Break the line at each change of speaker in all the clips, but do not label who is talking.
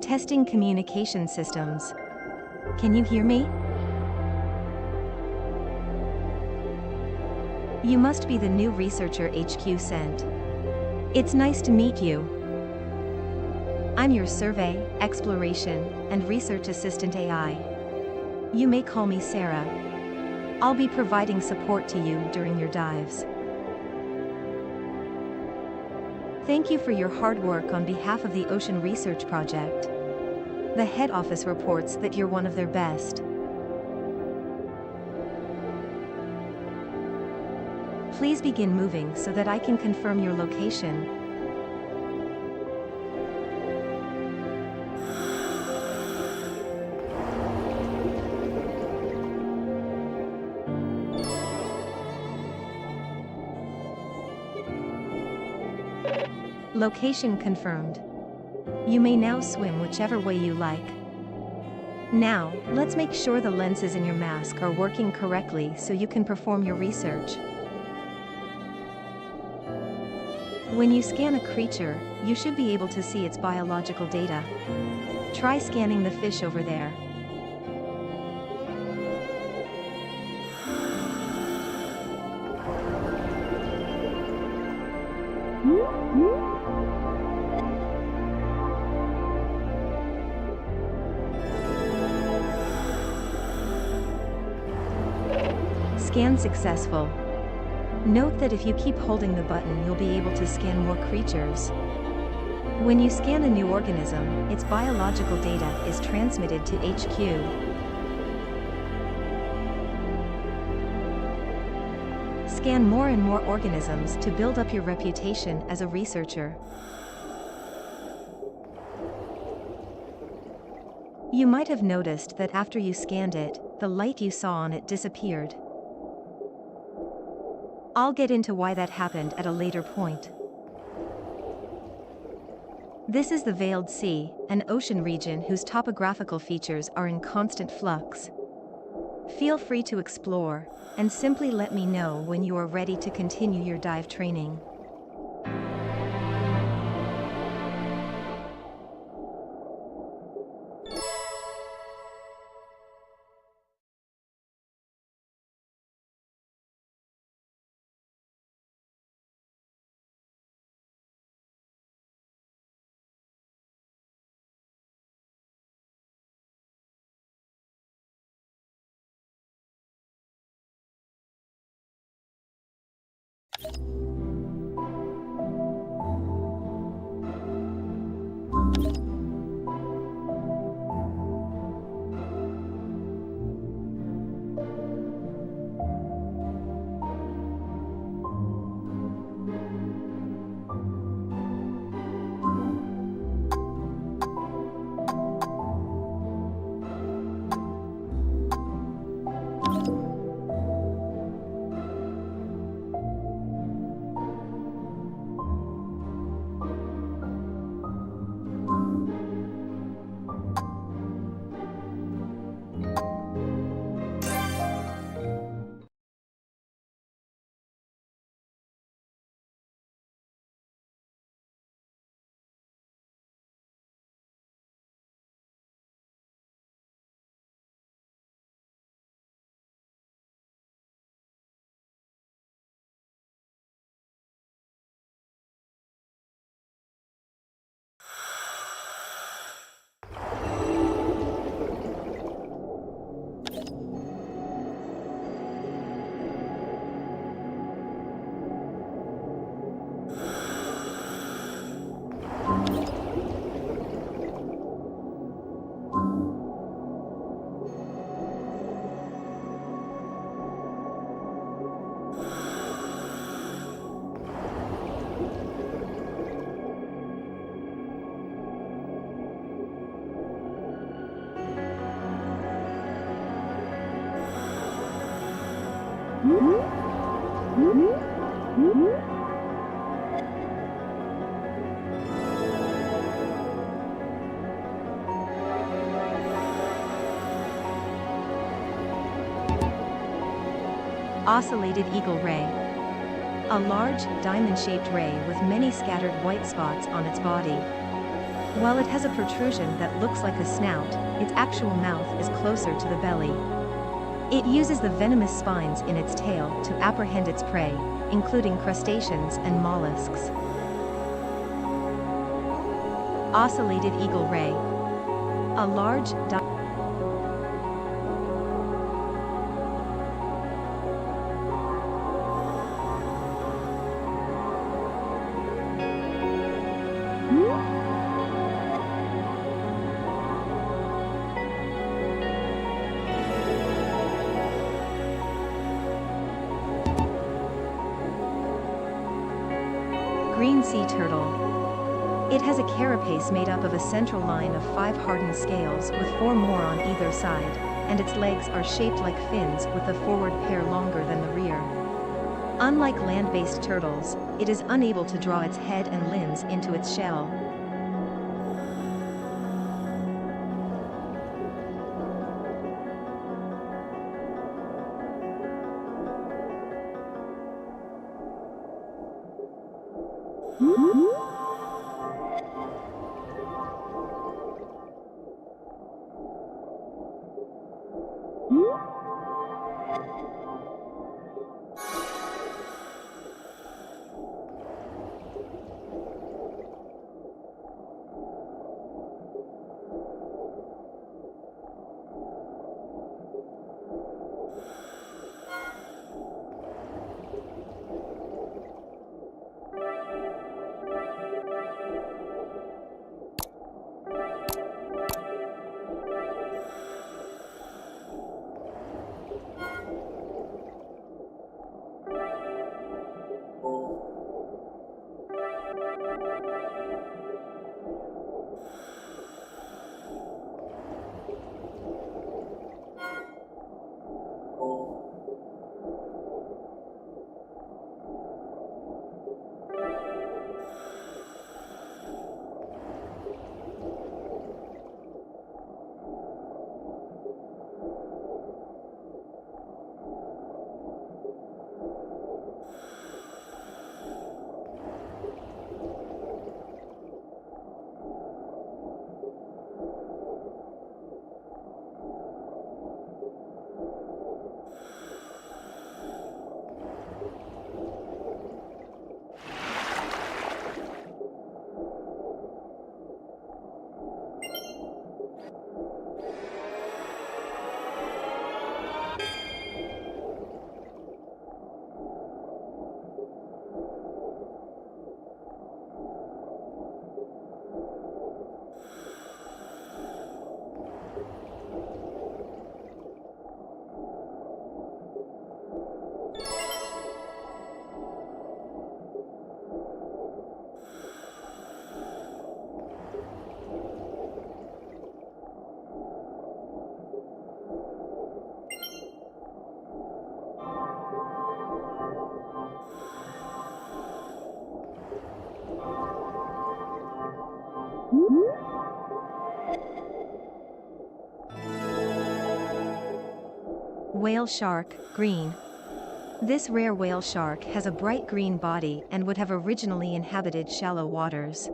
Testing communication systems. Can you hear me? You must be the new researcher HQ sent. It's nice to meet you. I'm your survey, exploration, and research assistant AI. You may call me Sarah. I'll be providing support to you during your dives. Thank you for your hard work on behalf of the Ocean Research Project. The head office reports that you're one of their best. Please begin moving so that I can confirm your location. Location confirmed. You may now swim whichever way you like. Now, let's make sure the lenses in your mask are working correctly so you can perform your research. When you scan a creature, you should be able to see its biological data. Try scanning the fish over there. Scan successful. Note that if you keep holding the button, you'll be able to scan more creatures. When you scan a new organism, its biological data is transmitted to HQ. Scan more and more organisms to build up your reputation as a researcher. You might have noticed that after you scanned it, the light you saw on it disappeared. I'll get into why that happened at a later point. This is the Veiled Sea, an ocean region whose topographical features are in constant flux. Feel free to explore, and simply let me know when you are ready to continue your dive training. Ocellated eagle ray. A large, diamond-shaped ray with many scattered white spots on its body. While it has a protrusion that looks like a snout, its actual mouth is closer to the belly. It uses the venomous spines in its tail to apprehend its prey, including crustaceans and mollusks. Ocellated eagle ray. A large, green sea turtle. It has a carapace made up of a central line of 5 hardened scales with 4 more on either side, and its legs are shaped like fins with the forward pair longer than the rear. Unlike land-based turtles, it is unable to draw its head and limbs into its shell. Whale shark, green. This rare whale shark has a bright green body and would have originally inhabited shallow waters.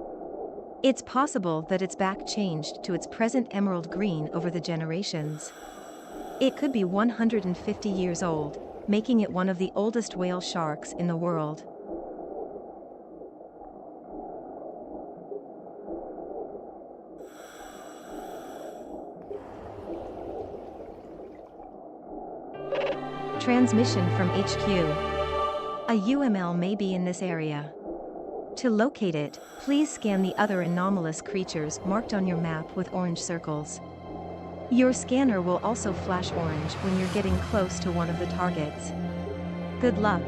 It's possible that its back changed to its present emerald green over the generations. It could be 150 years old, making it one of the oldest whale sharks in the world. Transmission from HQ. A UML may be in this area. To locate it, please scan the other anomalous creatures marked on your map with orange circles. Your scanner will also flash orange when you're getting close to one of the targets. Good luck.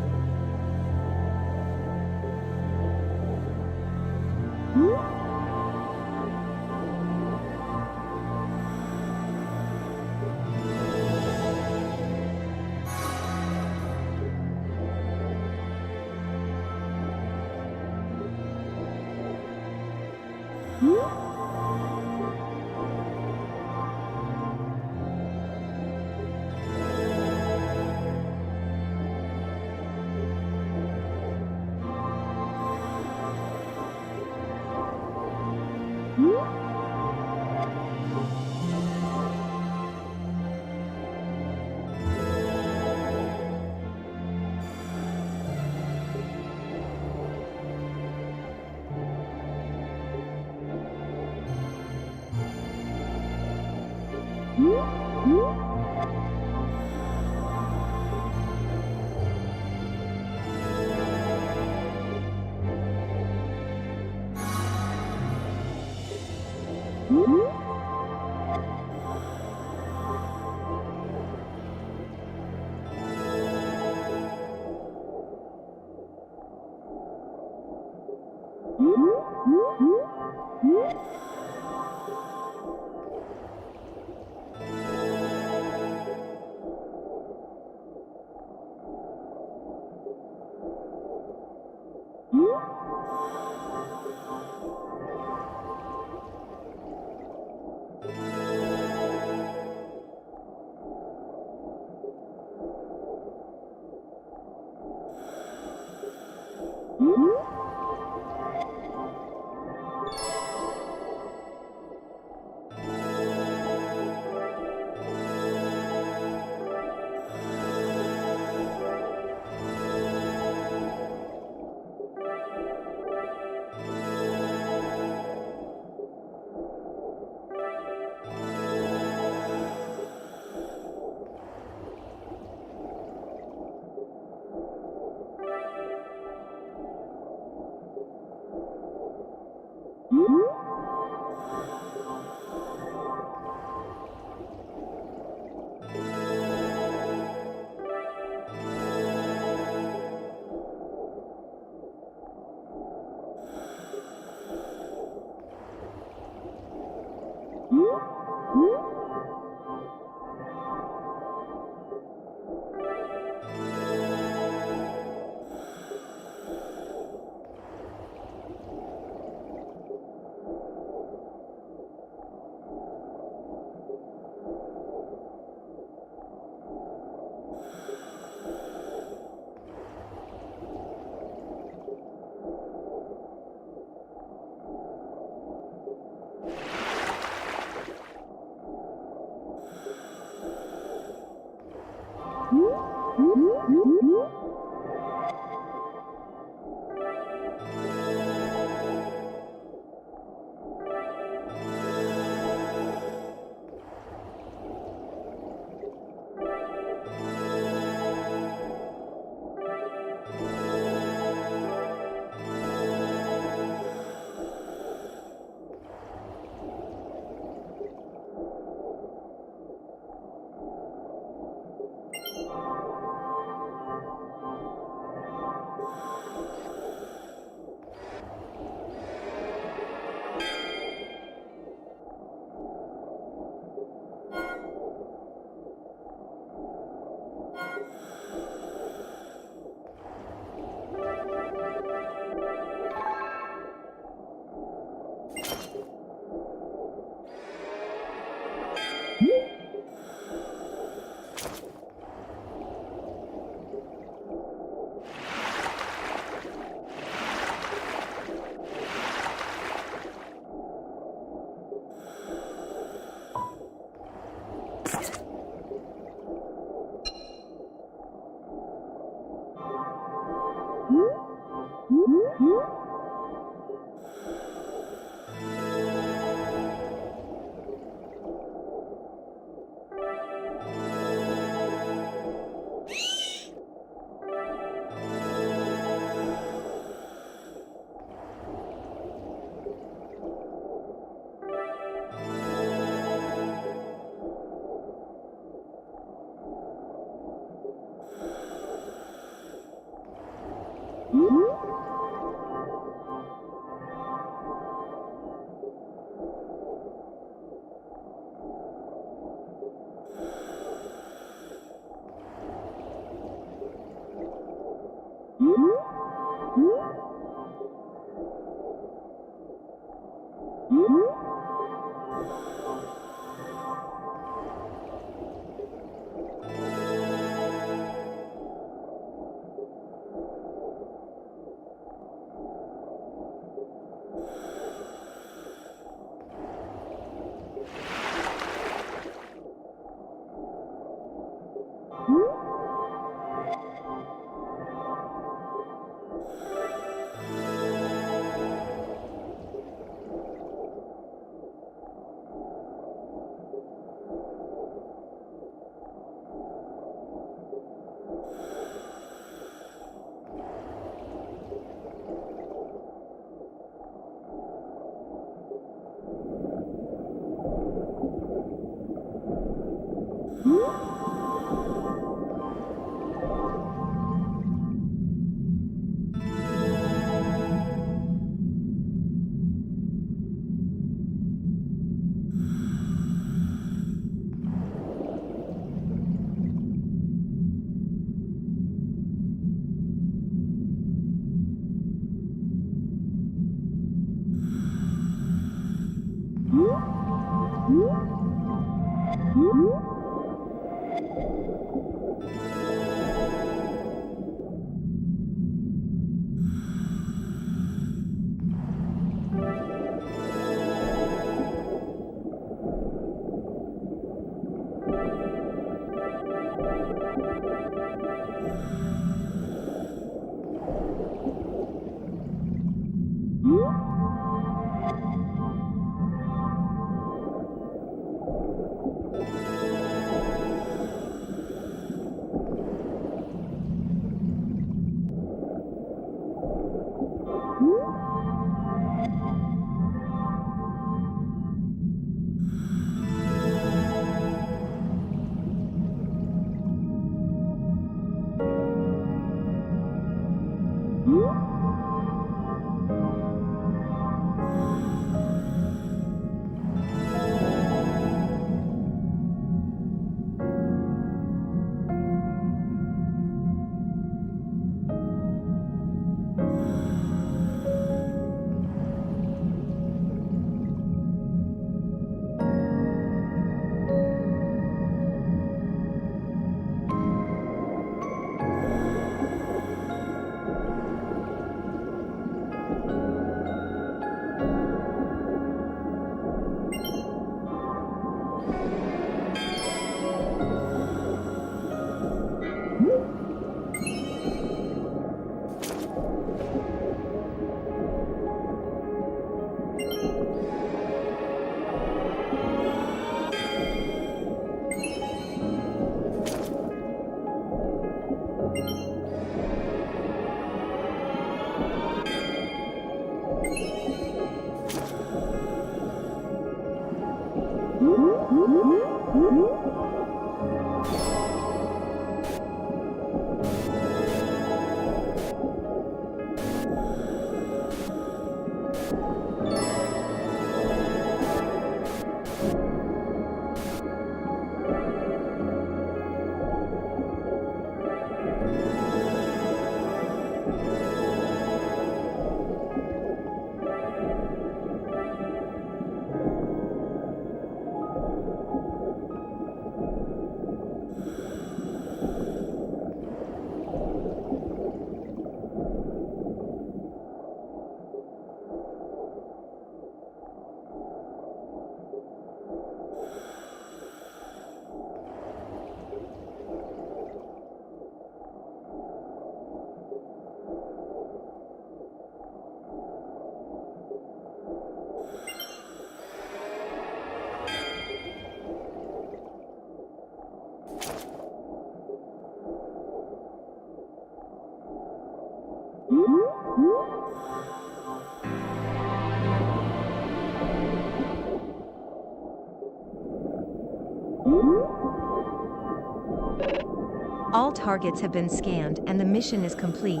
All targets have been scanned and the mission is complete.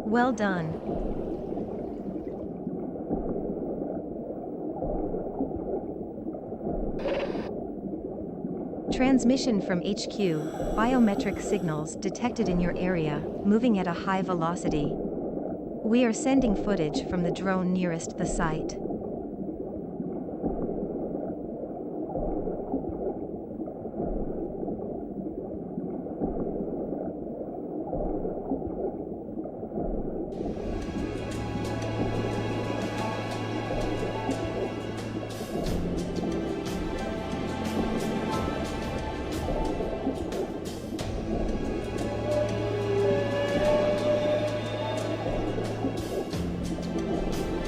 Well done. Transmission from HQ, biometric signals detected in your area, moving at a high velocity. We are sending footage from the drone nearest the site.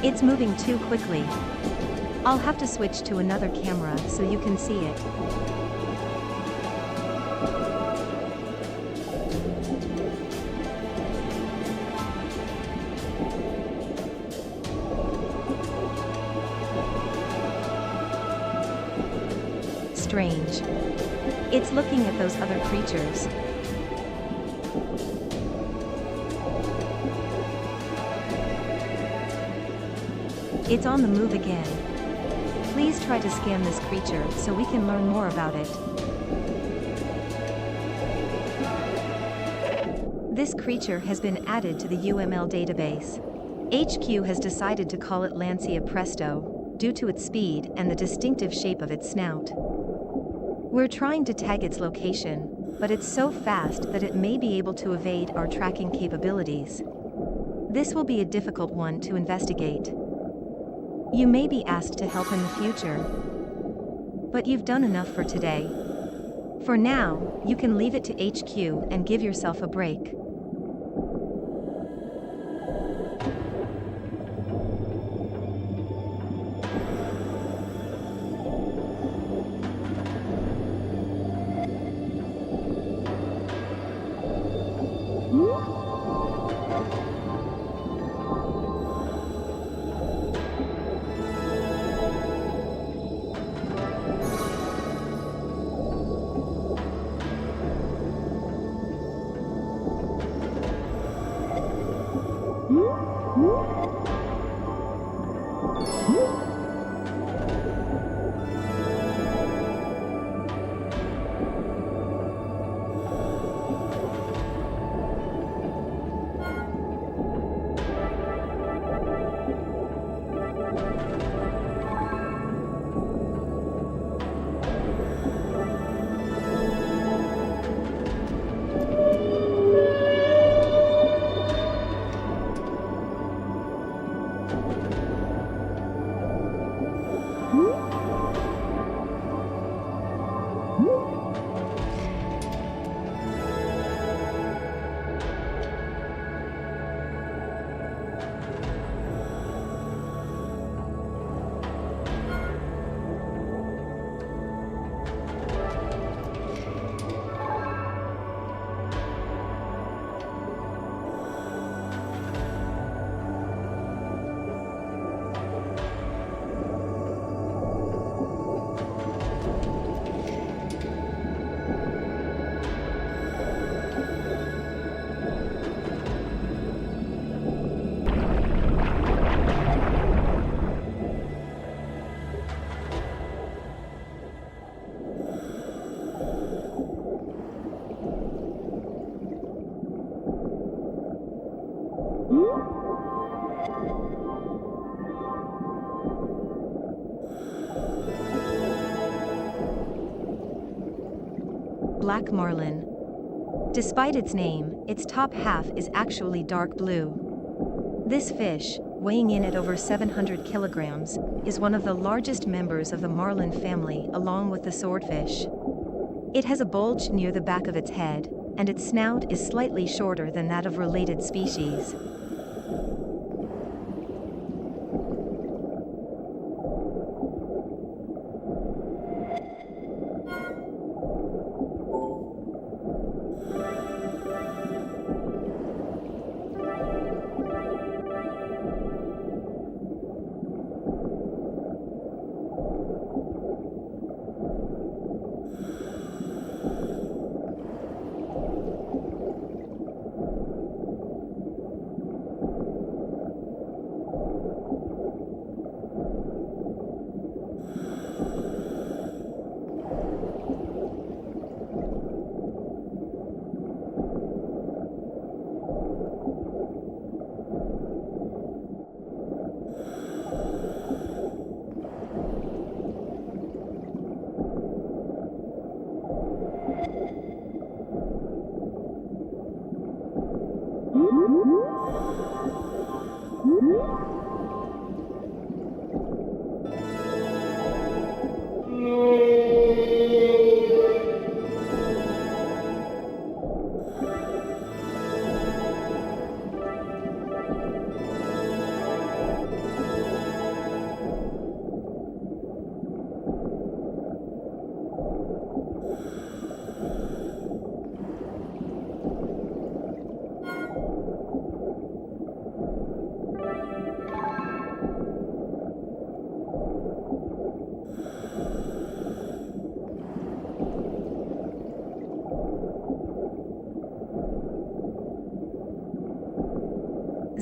It's moving too quickly. I'll have to switch to another camera so you can see it. Strange. It's looking at those other creatures. It's on the move again. Please try to scan this creature so we can learn more about it. This creature has been added to the UML database. HQ has decided to call it Lancia Presto, due to its speed and the distinctive shape of its snout. We're trying to tag its location, but it's so fast that it may be able to evade our tracking capabilities. This will be a difficult one to investigate. You may be asked to help in the future, but you've done enough for today. For now, you can leave it to HQ and give yourself a break. Black marlin. Despite its name, its top half is actually dark blue. This fish, weighing in at over 700 kilograms, is one of the largest members of the marlin family along with the swordfish. It has a bulge near the back of its head, and its snout is slightly shorter than that of related species.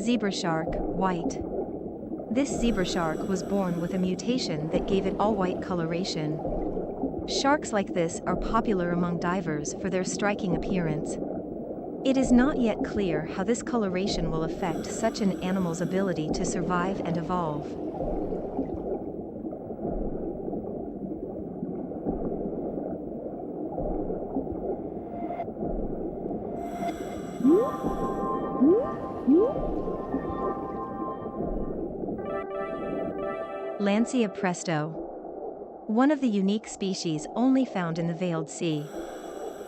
Zebra shark, white. This zebra shark was born with a mutation that gave it all-white coloration. Sharks like this are popular among divers for their striking appearance. It is not yet clear how this coloration will affect such an animal's ability to survive and evolve. Lancia presto. One of the unique species only found in the Veiled Sea.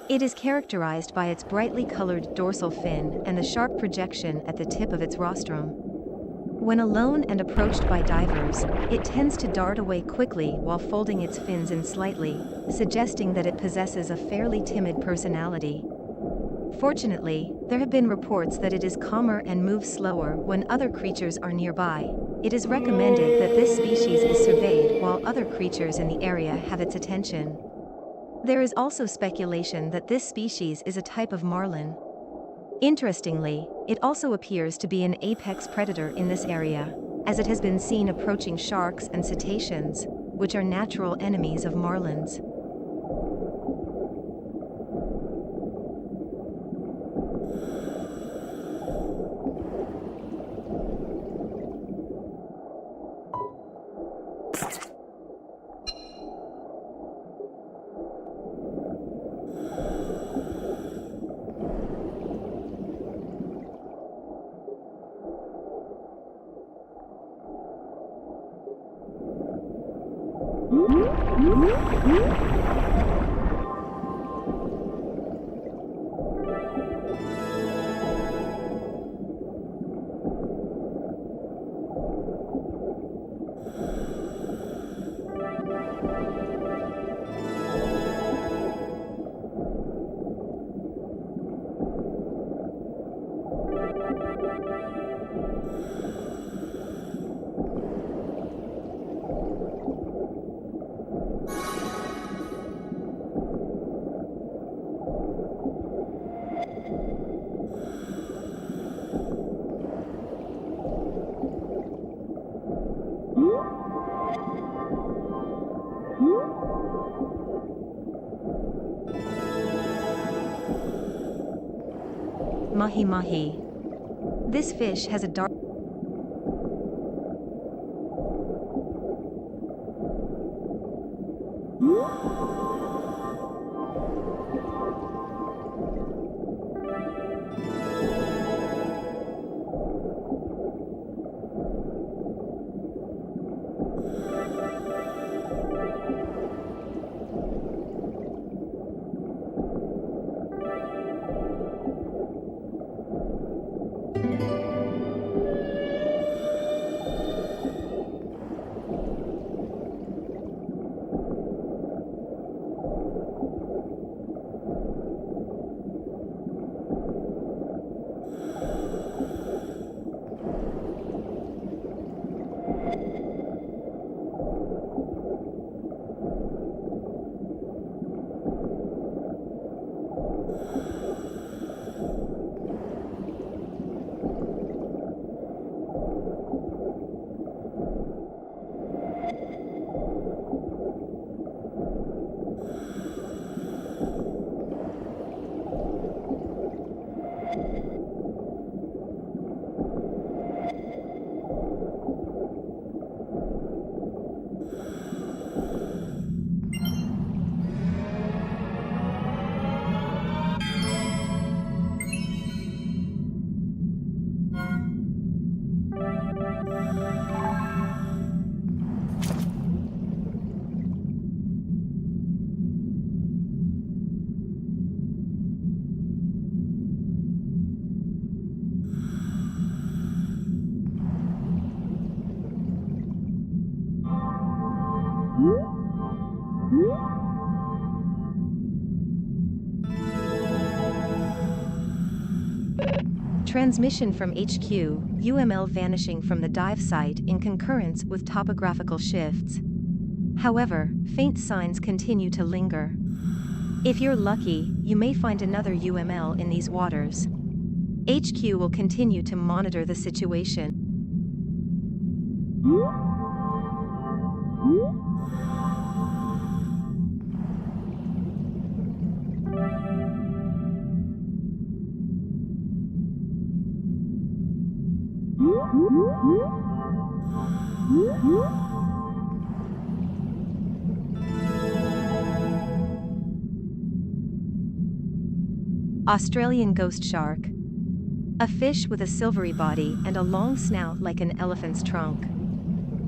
It is characterized by its brightly colored dorsal fin and the sharp projection at the tip of its rostrum. When alone and approached by divers, it tends to dart away quickly while folding its fins in slightly, suggesting that it possesses a fairly timid personality. Fortunately, there have been reports that it is calmer and moves slower when other creatures are nearby. It is recommended that this species is surveyed while other creatures in the area have its attention. There is also speculation that this species is a type of marlin. Interestingly, it also appears to be an apex predator in this area, as it has been seen approaching sharks and cetaceans, which are natural enemies of marlins. Mahi-mahi. This fish has a dark transmission from HQ, UML vanishing from the dive site in concurrence with topographical shifts. However, faint signs continue to linger. If you're lucky, you may find another UML in these waters. HQ will continue to monitor the situation. Australian ghost shark. A fish with a silvery body and a long snout like an elephant's trunk.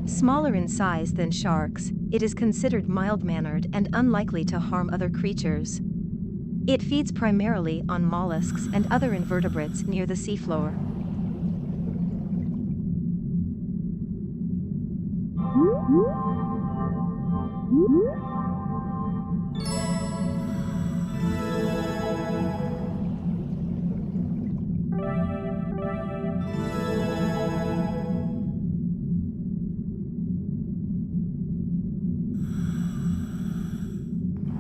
Smaller in size than sharks, it is considered mild-mannered and unlikely to harm other creatures. It feeds primarily on mollusks and other invertebrates near the seafloor.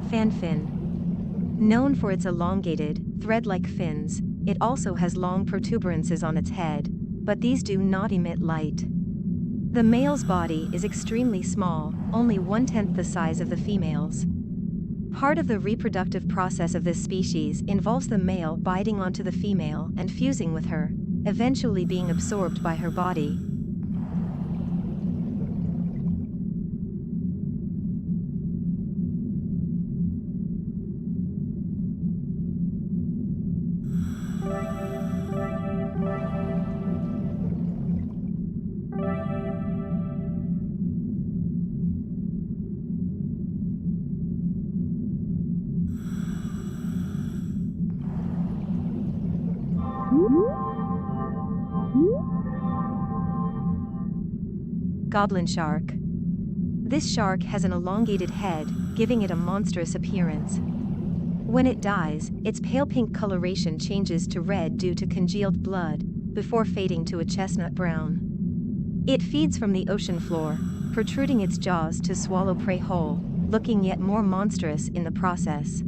Fanfin. Known for its elongated, thread-like fins, it also has long protuberances on its head, but these do not emit light. The male's body is extremely small, only 1/10 the size of the female's. Part of the reproductive process of this species involves the male biting onto the female and fusing with her, eventually being absorbed by her body. Goblin shark. This shark has an elongated head, giving it a monstrous appearance. When it dies, its pale pink coloration changes to red due to congealed blood, before fading to a chestnut brown. It feeds from the ocean floor, protruding its jaws to swallow prey whole, looking yet more monstrous in the process.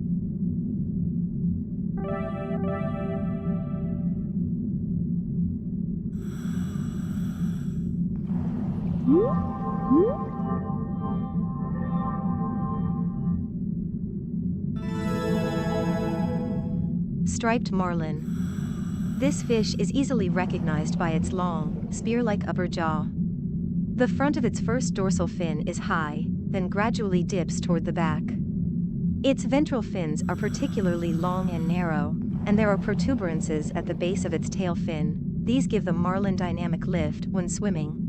Striped marlin. This fish is easily recognized by its long, spear-like upper jaw. The front of its first dorsal fin is high, then gradually dips toward the back. Its ventral fins are particularly long and narrow, and there are protuberances at the base of its tail fin. These give the marlin dynamic lift when swimming.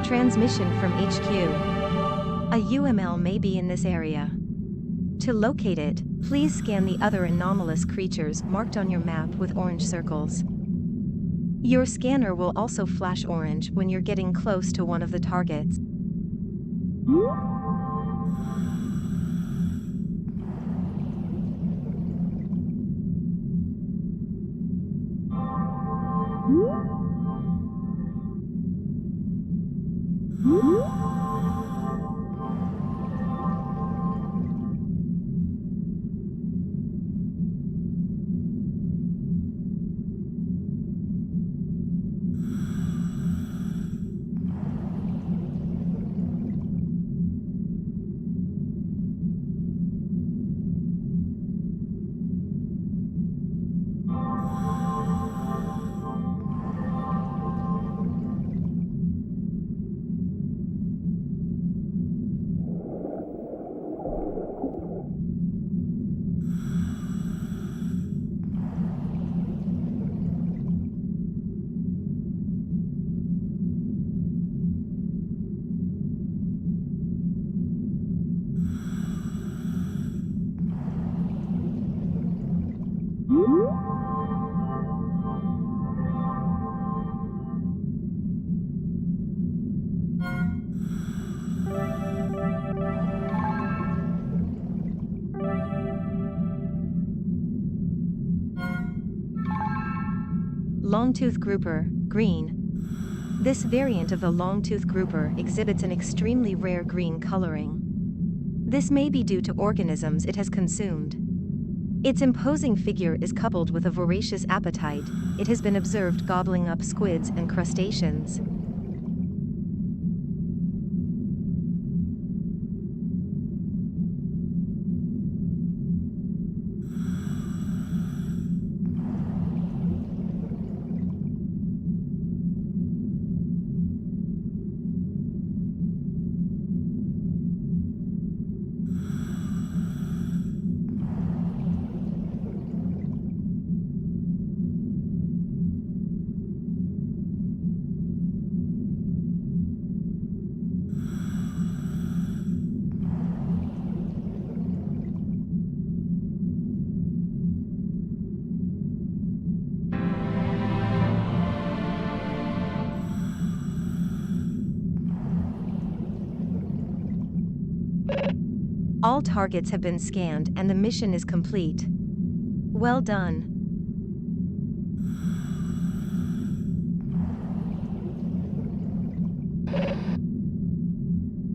Transmission from HQ. A UML may be in this area. To locate it, please scan the other anomalous creatures marked on your map with orange circles. Your scanner will also flash orange when you're getting close to one of the targets. Longtooth grouper, green. This variant of the longtooth grouper exhibits an extremely rare green coloring. This may be due to organisms it has consumed. Its imposing figure is coupled with a voracious appetite. It has been observed gobbling up squids and crustaceans. All targets have been scanned and the mission is complete. Well done.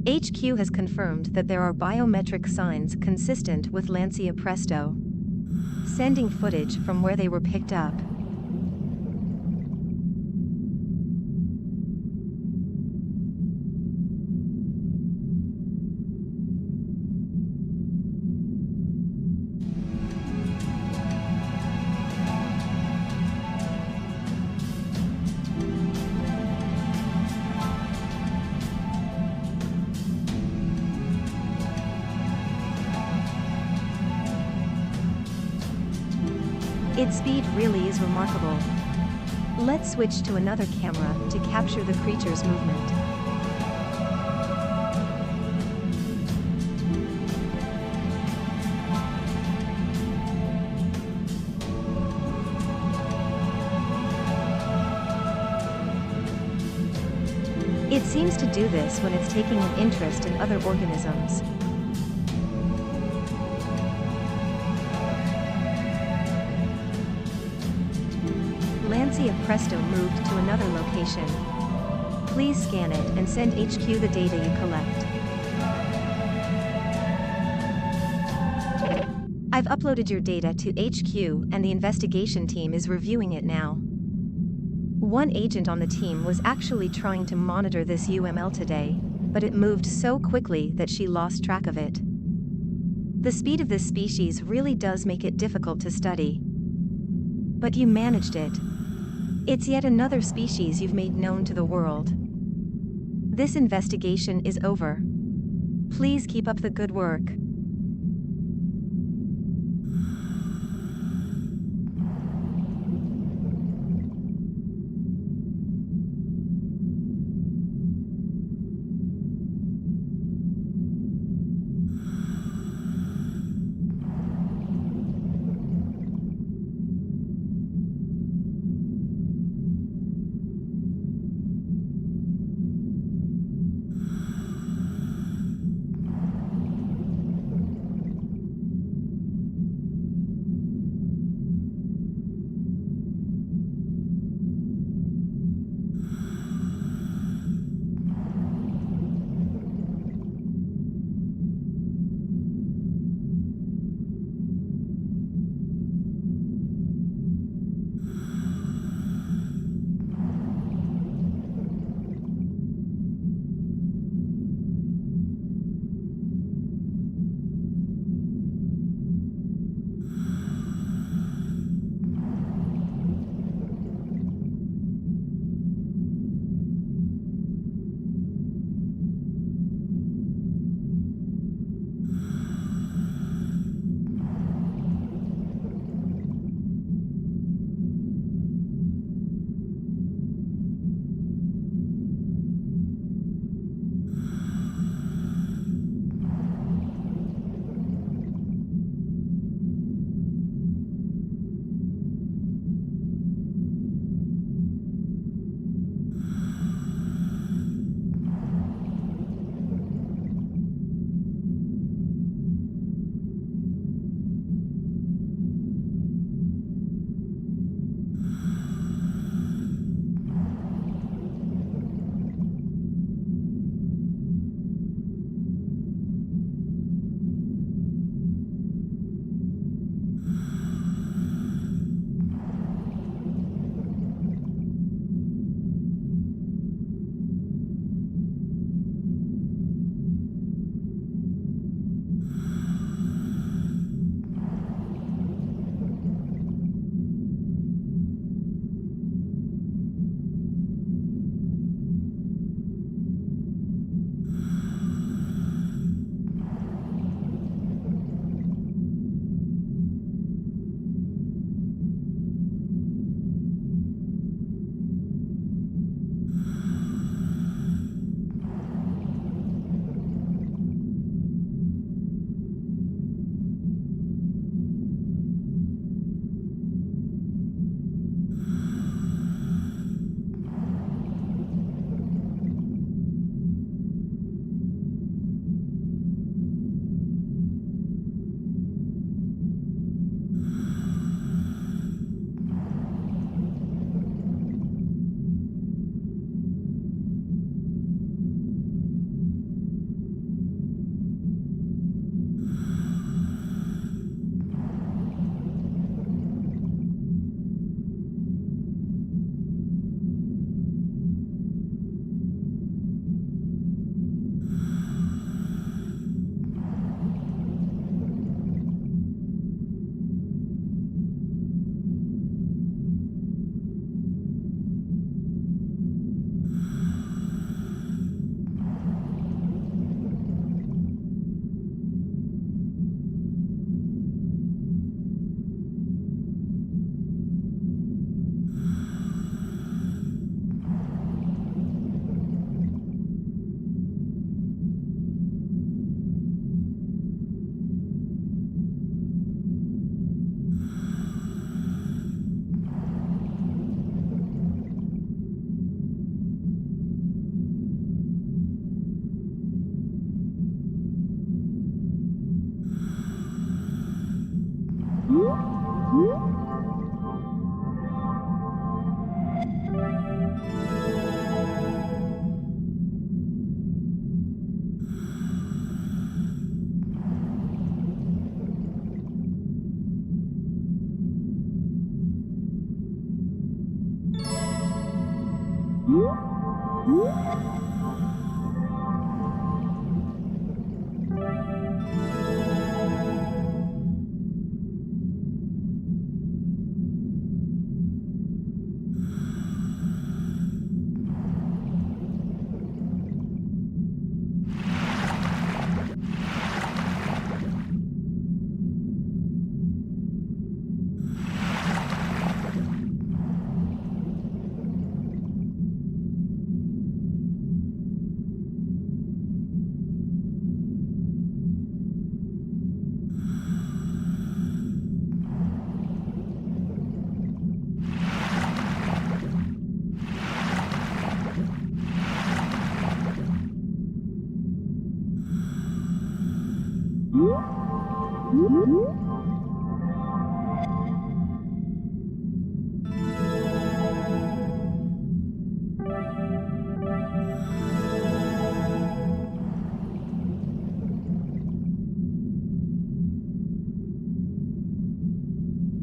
HQ has confirmed that there are biometric signs consistent with Lancia Presto. Sending footage from where they were picked up. Its speed really is remarkable. Let's switch to another camera to capture the creature's movement. It seems to do this when it's taking an interest in other organisms. Lancia Presto moved to another location. Please scan it and send HQ the data you collect. I've uploaded your data to HQ and the investigation team is reviewing it now. One agent on the team was actually trying to monitor this UML today, but it moved so quickly that she lost track of it. The speed of this species really does make it difficult to study. But you managed it. It's yet another species you've made known to the world. This investigation is over. Please keep up the good work.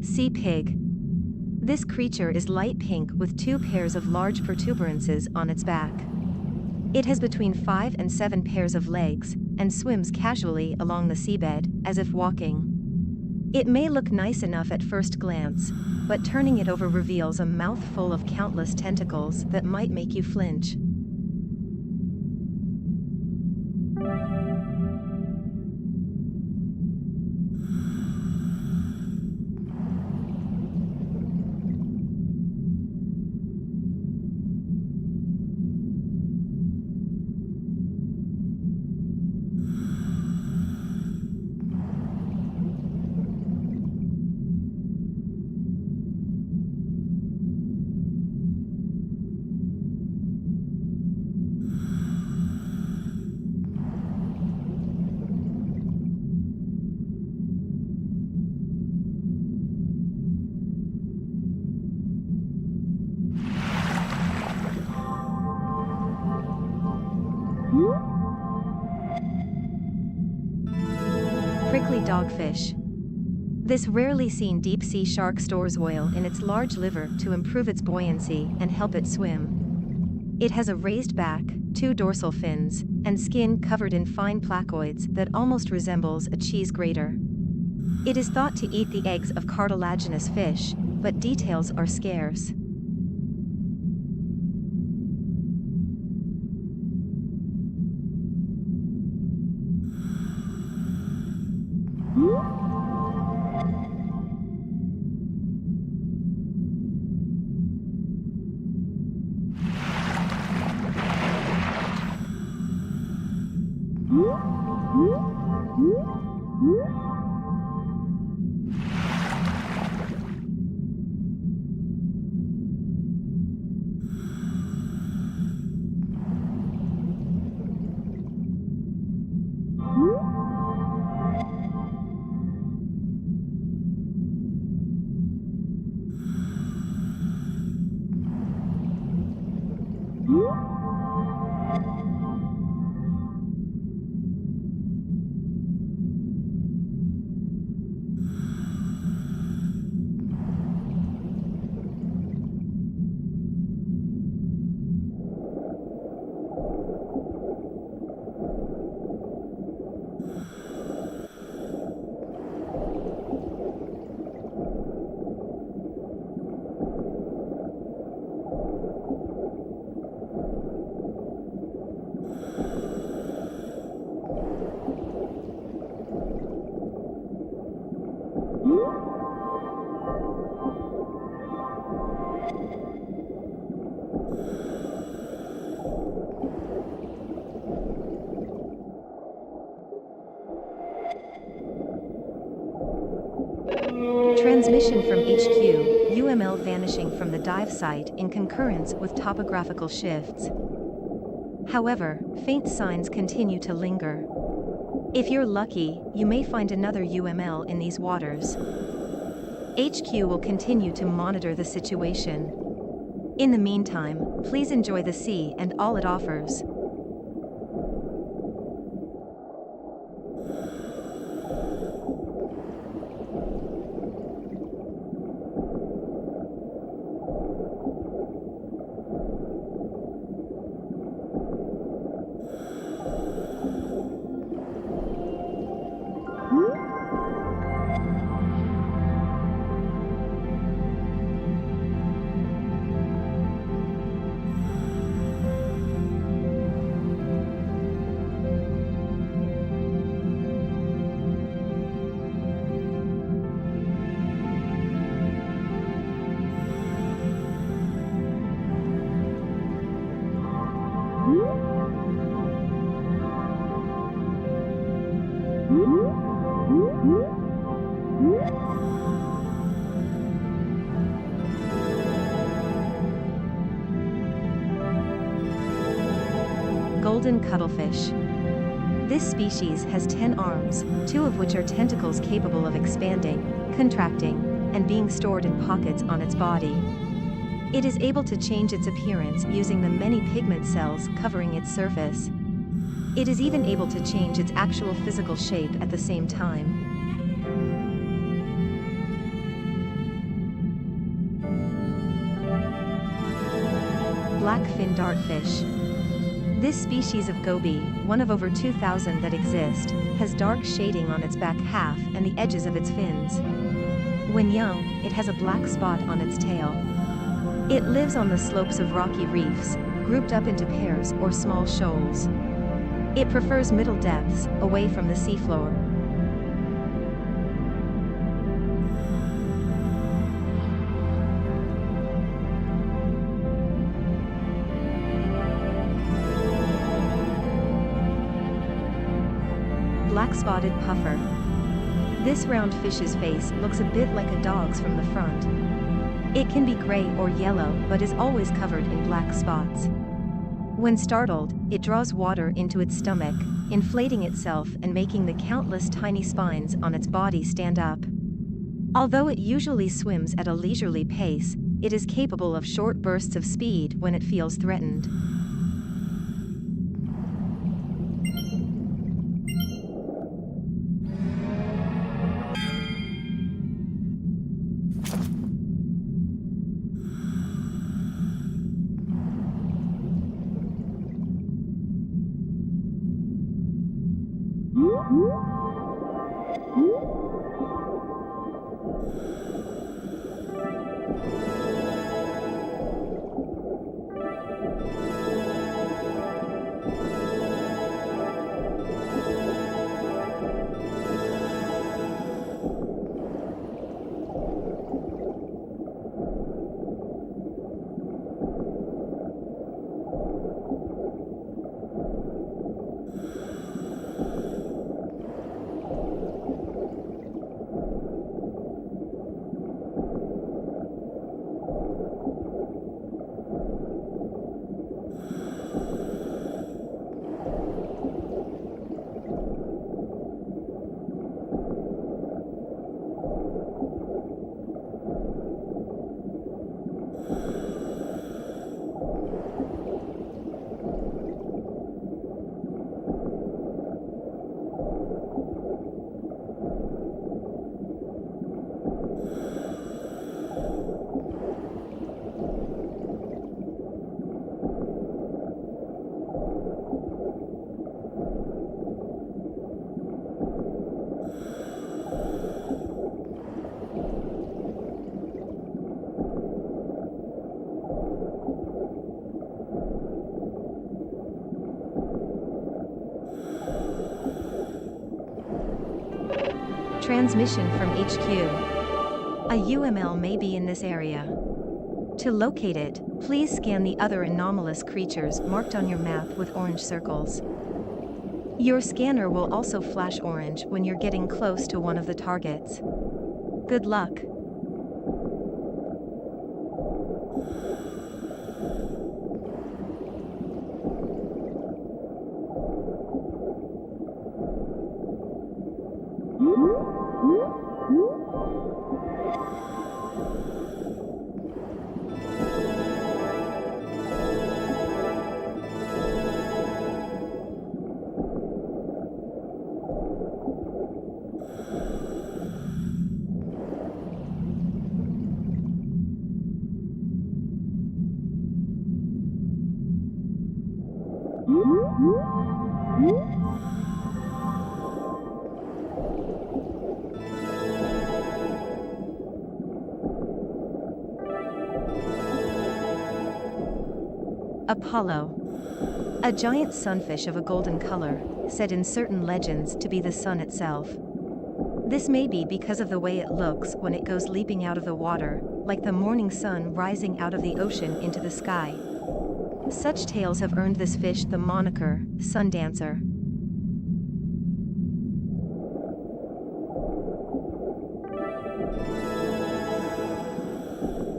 Sea pig. This creature is light pink with 2 pairs of large protuberances on its back. It has between 5 and 7 pairs of legs, and swims casually along the seabed, as if walking. It may look nice enough at first glance, but turning it over reveals a mouthful of countless tentacles that might make you flinch. Prickly dogfish. This rarely seen deep-sea shark stores oil in its large liver to improve its buoyancy and help it swim. It has a raised back, 2 dorsal fins, and skin covered in fine placoids that almost resembles a cheese grater. It is thought to eat the eggs of cartilaginous fish, but details are scarce. Transmission from HQ, UML vanishing from the dive site in concurrence with topographical shifts. However, faint signs continue to linger. If you're lucky, you may find another UML in these waters. HQ will continue to monitor the situation. In the meantime, please enjoy the sea and all it offers. Golden cuttlefish. This species has 10 arms, 2 of which are tentacles capable of expanding, contracting, and being stored in pockets on its body. It is able to change its appearance using the many pigment cells covering its surface. It is even able to change its actual physical shape at the same time. Blackfin dartfish. This species of goby, one of over 2,000 that exist, has dark shading on its back half and the edges of its fins. When young, it has a black spot on its tail. It lives on the slopes of rocky reefs, grouped up into pairs or small shoals. It prefers middle depths, away from the seafloor. Black-spotted puffer. This round fish's face looks a bit like a dog's from the front. It can be gray or yellow but is always covered in black spots. When startled, it draws water into its stomach, inflating itself and making the countless tiny spines on its body stand up. Although it usually swims at a leisurely pace, it is capable of short bursts of speed when it feels threatened. Transmission from HQ. A UML may be in this area. To locate it, please scan the other anomalous creatures marked on your map with orange circles. Your scanner will also flash orange when you're getting close to one of the targets. Good luck. Apollo. A giant sunfish of a golden color, said in certain legends to be the sun itself. This may be because of the way it looks when it goes leaping out of the water, like the morning sun rising out of the ocean into the sky. Such tales have earned this fish the moniker, sun dancer.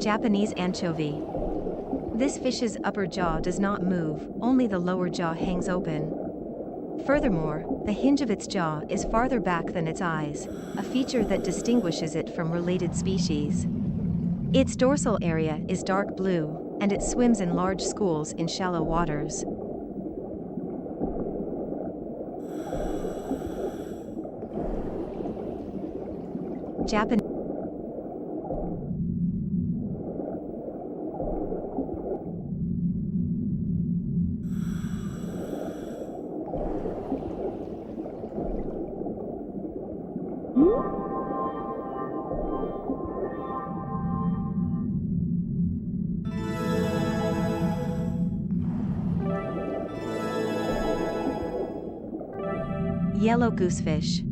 Japanese anchovy. This fish's upper jaw does not move, only the lower jaw hangs open. Furthermore, the hinge of its jaw is farther back than its eyes, a feature that distinguishes it from related species. Its dorsal area is dark blue, and it swims in large schools in shallow waters. Japanese yellow goosefish.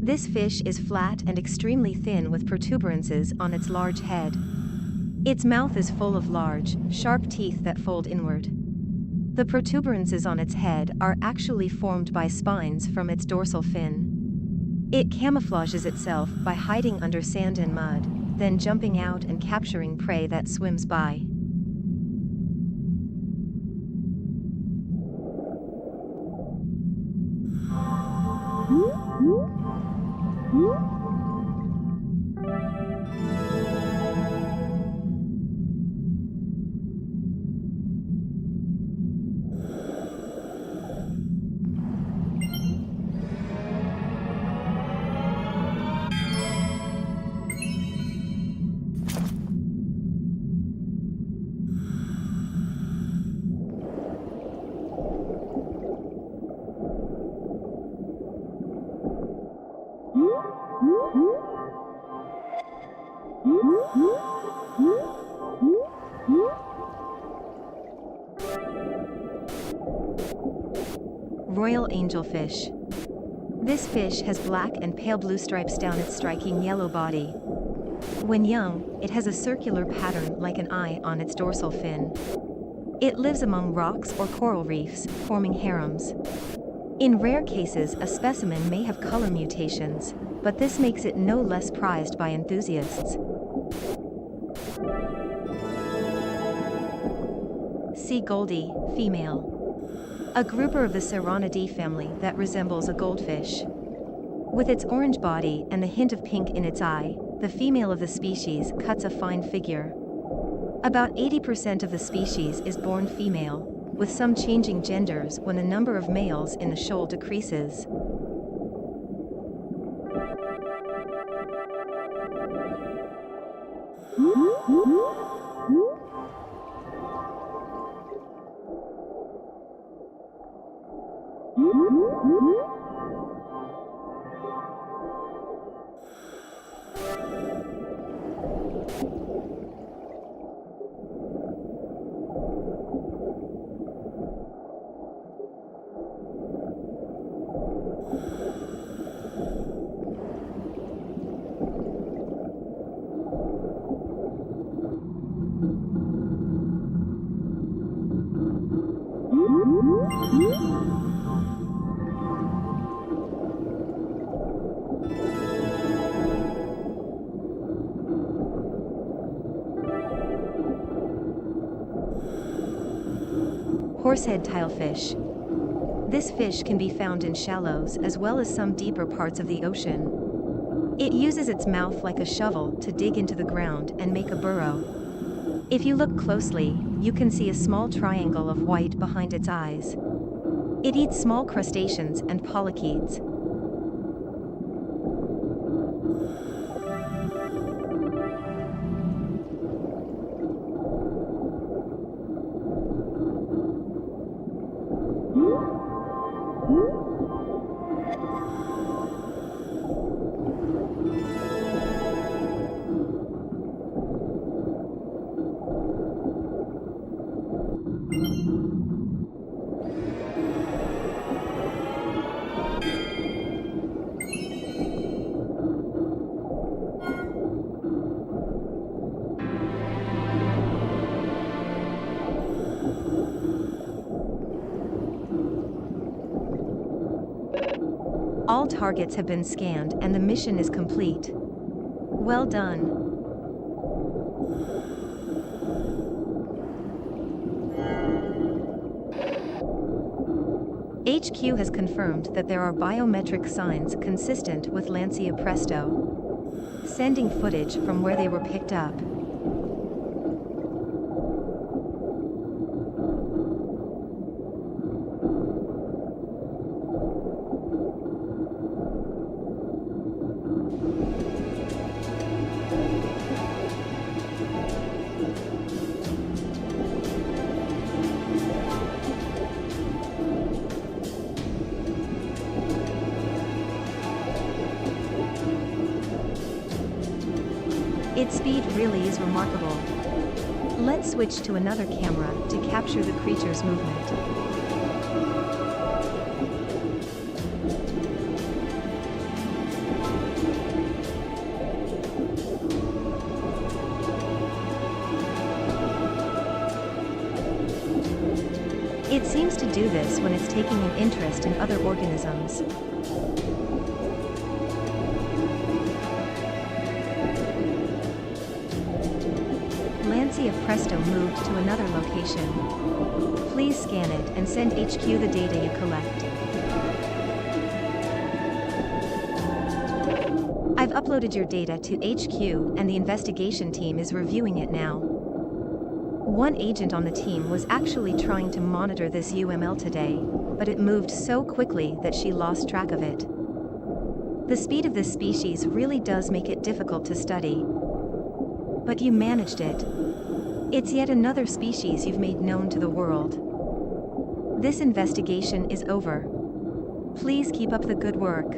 This fish is flat and extremely thin with protuberances on its large head. Its mouth is full of large, sharp teeth that fold inward. The protuberances on its head are actually formed by spines from its dorsal fin. It camouflages itself by hiding under sand and mud, then jumping out and capturing prey that swims by. Royal angelfish. This fish has black and pale blue stripes down its striking yellow body. When young, it has a circular pattern like an eye on its dorsal fin. It lives among rocks or coral reefs, forming harems. In rare cases, a specimen may have color mutations, but this makes it no less prized by enthusiasts. Sea goldie, female. A grouper of the Serranidae family that resembles a goldfish. With its orange body and the hint of pink in its eye, the female of the species cuts a fine figure. About 80% of the species is born female, with some changing genders when the number of males in the shoal decreases. Horsehead tilefish. This fish can be found in shallows as well as some deeper parts of the ocean. It uses its mouth like a shovel to dig into the ground and make a burrow. If you look closely, you can see a small triangle of white behind its eyes. It eats small crustaceans and polychaetes. All targets have been scanned and the mission is complete. Well done. HQ has confirmed that there are biometric signs consistent with Lancia Presto. Sending footage from where they were picked up. Its speed really is remarkable. Let's switch to another camera to capture the creature's movement. It seems to do this when it's taking an interest in other organisms. Lancia Presto moved to another location. Please scan it and send HQ the data you collect. I've uploaded your data to HQ and the investigation team is reviewing it now. One agent on the team was actually trying to monitor this UML today, but it moved so quickly that she lost track of it. The speed of this species really does make it difficult to study. But you managed it. It's yet another species you've made known to the world. This investigation is over. Please keep up the good work.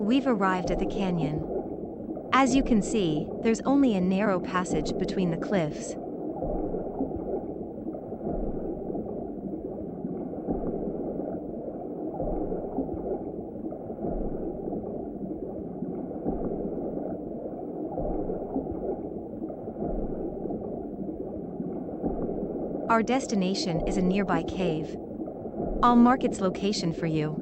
We've arrived at the canyon. As you can see, there's only a narrow passage between the cliffs. Our destination is a nearby cave. I'll mark its location for you.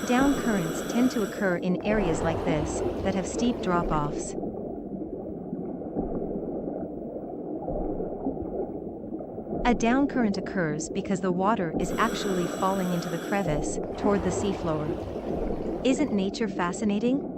Down currents tend to occur in areas like this that have steep drop-offs. A downcurrent occurs because the water is actually falling into the crevice toward the seafloor. Isn't nature fascinating?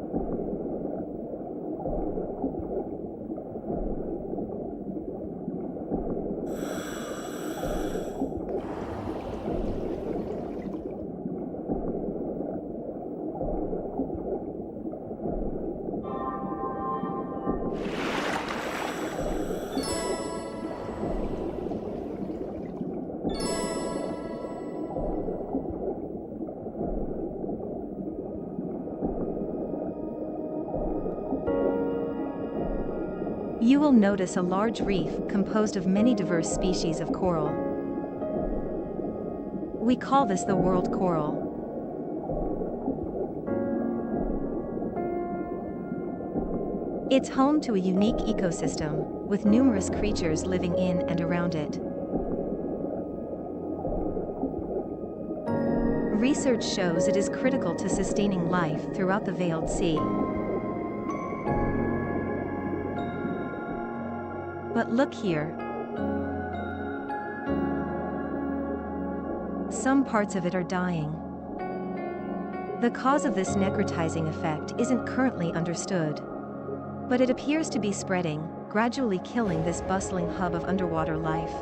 You will notice a large reef composed of many diverse species of coral. We call this the world coral. It's home to a unique ecosystem, with numerous creatures living in and around it. Research shows it is critical to sustaining life throughout the veiled sea. But look here. Some parts of it are dying. The cause of this necrotizing effect isn't currently understood, but it appears to be spreading, gradually killing this bustling hub of underwater life.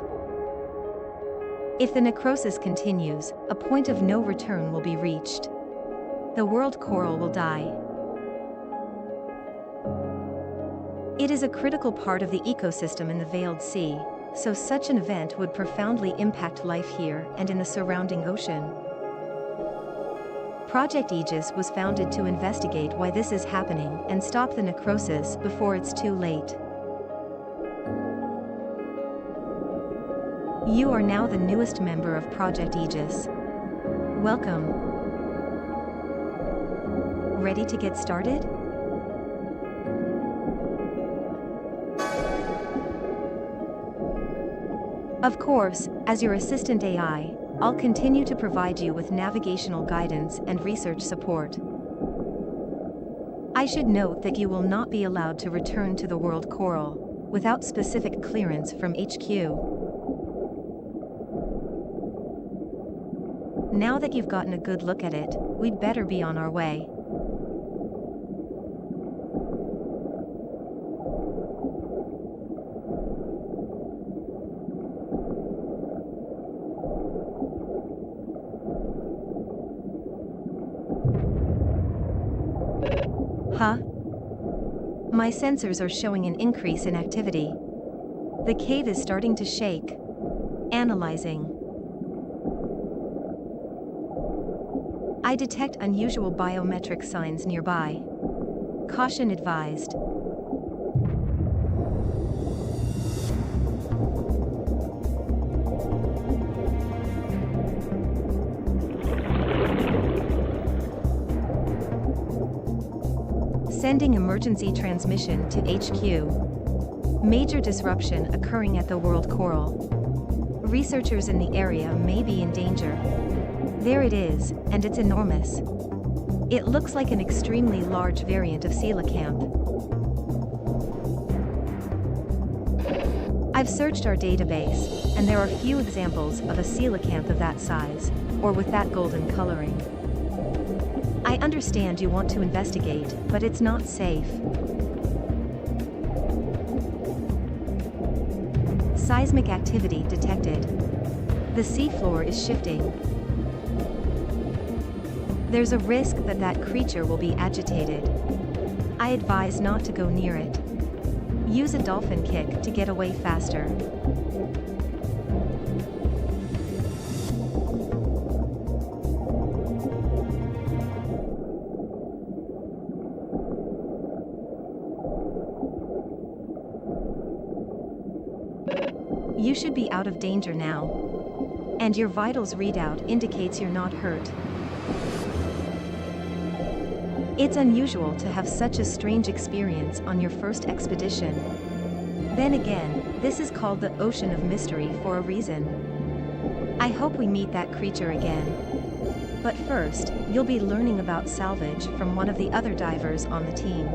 If the necrosis continues, a point of no return will be reached. The world coral will die. It is a critical part of the ecosystem in the veiled sea, so such an event would profoundly impact life here and in the surrounding ocean. Project Aegis was founded to investigate why this is happening and stop the necrosis before it's too late. You are now the newest member of Project Aegis. Welcome. Ready to get started? Of course, as your assistant AI, I'll continue to provide you with navigational guidance and research support. I should note that you will not be allowed to return to the world coral without specific clearance from HQ. Now that you've gotten a good look at it, we'd better be on our way. Huh? My sensors are showing an increase in activity. The cave is starting to shake. Analyzing. I detect unusual biometric signs nearby. Caution advised. Sending emergency transmission to HQ. Major disruption occurring at the world coral. Researchers in the area may be in danger. There it is, and it's enormous. It looks like an extremely large variant of coelacanth. I've searched our database, and there are few examples of a coelacanth of that size, or with that golden coloring. I understand you want to investigate, but it's not safe. Seismic activity detected. The seafloor is shifting. There's a risk that that creature will be agitated. I advise not to go near it. Use a dolphin kick to get away faster. You should be out of danger now. And your vitals readout indicates you're not hurt. It's unusual to have such a strange experience on your first expedition. Then again, this is called the Ocean of Mystery for a reason. I hope we meet that creature again. But first, you'll be learning about salvage from one of the other divers on the team.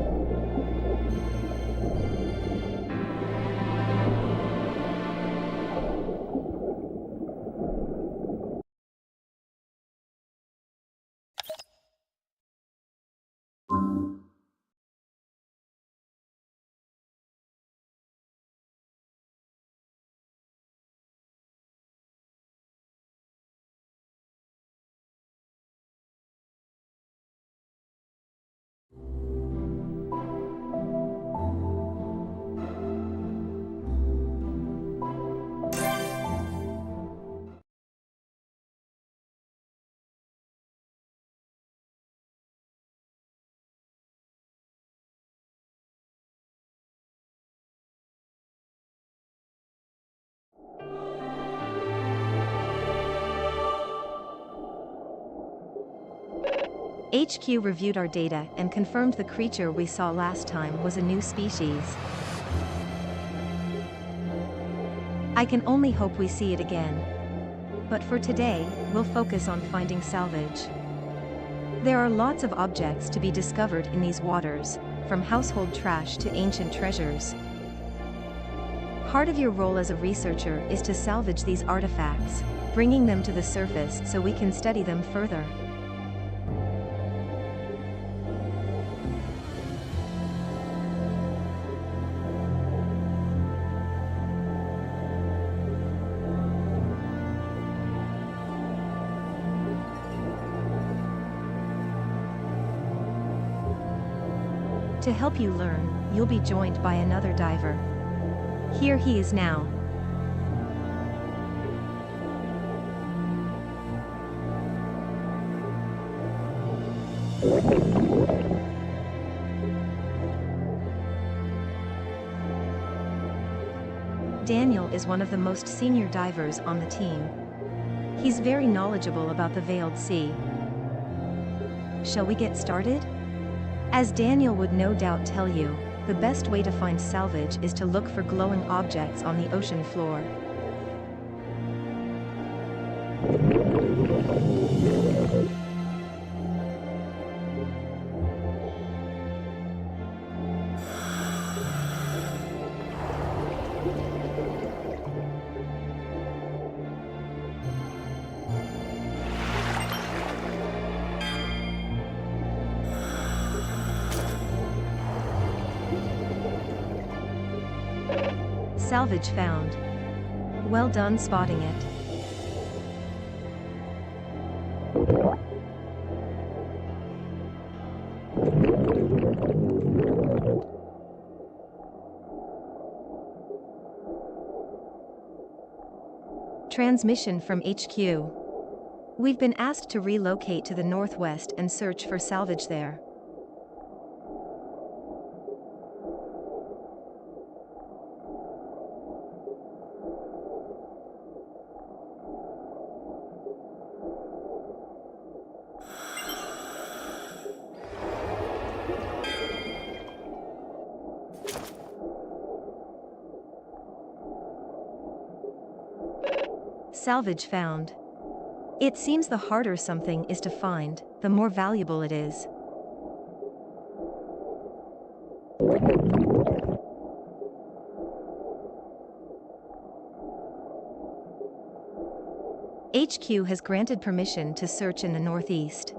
HQ reviewed our data and confirmed the creature we saw last time was a new species. I can only hope we see it again. But for today, we'll focus on finding salvage. There are lots of objects to be discovered in these waters, from household trash to ancient treasures. Part of your role as a researcher is to salvage these artifacts, bringing them to the surface so we can study them further. To help you learn, you'll be joined by another diver. Here he is now. Daniel is one of the most senior divers on the team. He's very knowledgeable about the Veiled Sea. Shall we get started? As Daniel would no doubt tell you, the best way to find salvage is to look for glowing objects on the ocean floor. Salvage found. Well done spotting it. Transmission from HQ. We've been asked to relocate to the northwest and search for salvage there. Salvage found. It seems the harder something is to find, the more valuable it is. HQ has granted permission to search in the northeast.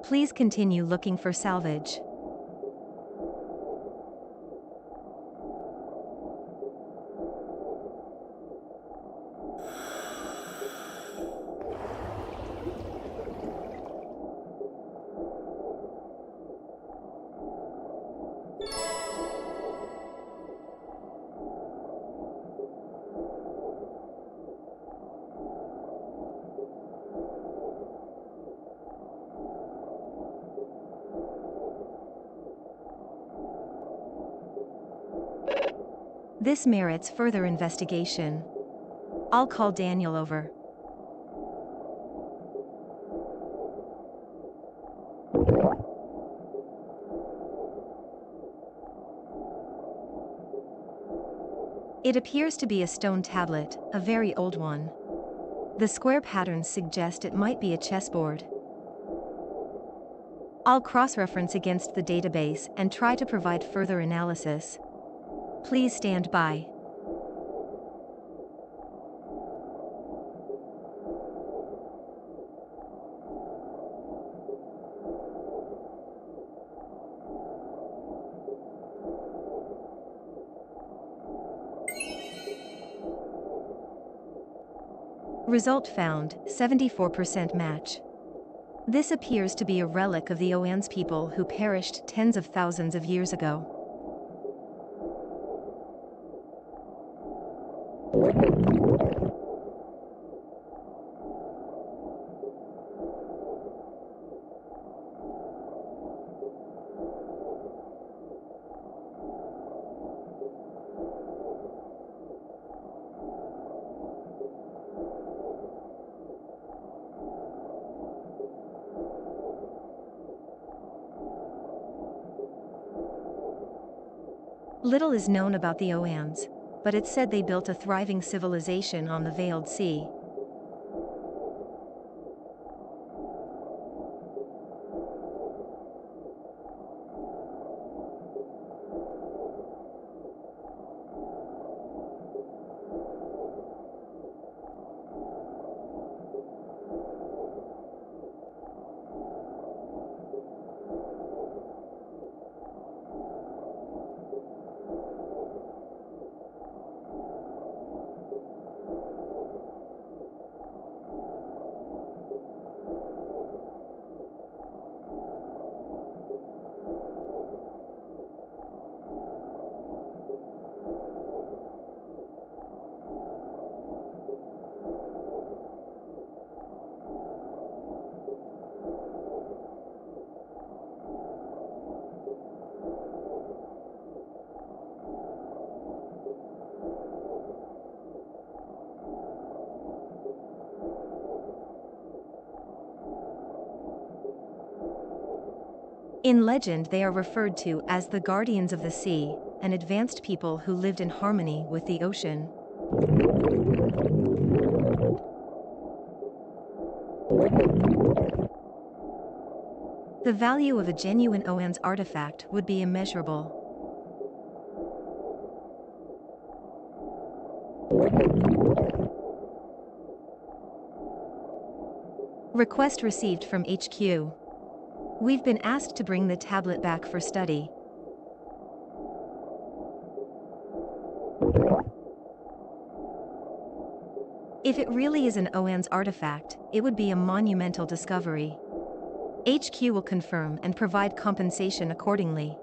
Please continue looking for salvage. This merits further investigation. I'll call Daniel over. It appears to be a stone tablet, a very old one. The square patterns suggest it might be a chessboard. I'll cross-reference against the database and try to provide further analysis. Please stand by. Result found, 74% match. This appears to be a relic of the Oan's people who perished tens of thousands of years ago. Little is known about the Oans, but it's said they built a thriving civilization on the Veiled Sea. In legend, they are referred to as the Guardians of the Sea, an advanced people who lived in harmony with the ocean. The value of a genuine Oan's artifact would be immeasurable. Request received from HQ. We've been asked to bring the tablet back for study. If it really is an Oan's artifact, it would be a monumental discovery. HQ will confirm and provide compensation accordingly.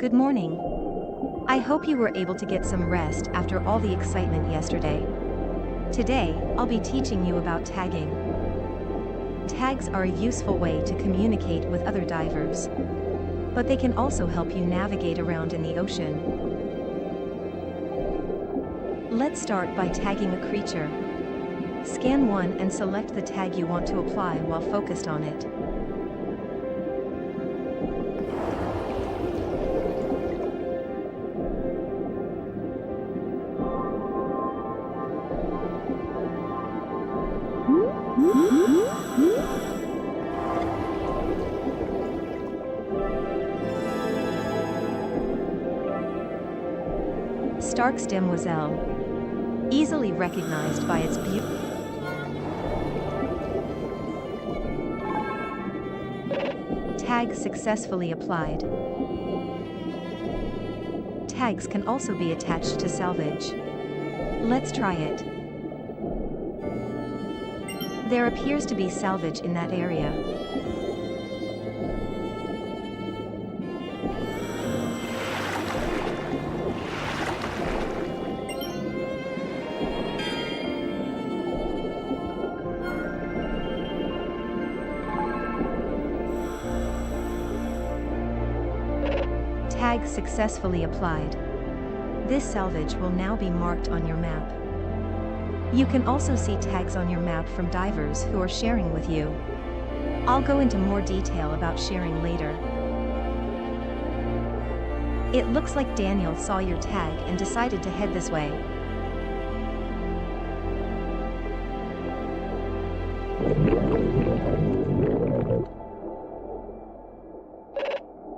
Good morning. I hope you were able to get some rest after all the excitement yesterday. Today, I'll be teaching you about tagging. Tags are a useful way to communicate with other divers, but they can also help you navigate around in the ocean. Let's start by tagging a creature. Scan one and select the tag you want to apply while focused on it. shark's demoiselle, easily recognized by its beauty. Tag successfully applied. Tags can also be attached to salvage. Let's try it. There appears to be salvage in that area. Tag successfully applied. This salvage will now be marked on your map. You can also see tags on your map from divers who are sharing with you. I'll go into more detail about sharing later. It looks like Daniel saw your tag and decided to head this way.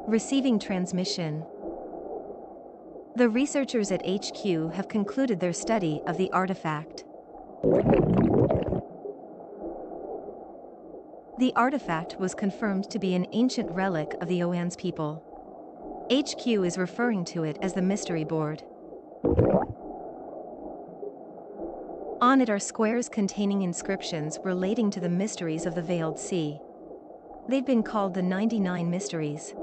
Receiving transmission. The researchers at HQ have concluded their study of the artifact. The artifact was confirmed to be an ancient relic of the Oan's people. HQ is referring to it as the mystery board. On it are squares containing inscriptions relating to the mysteries of the Veiled Sea. They've been called the 99 Mysteries.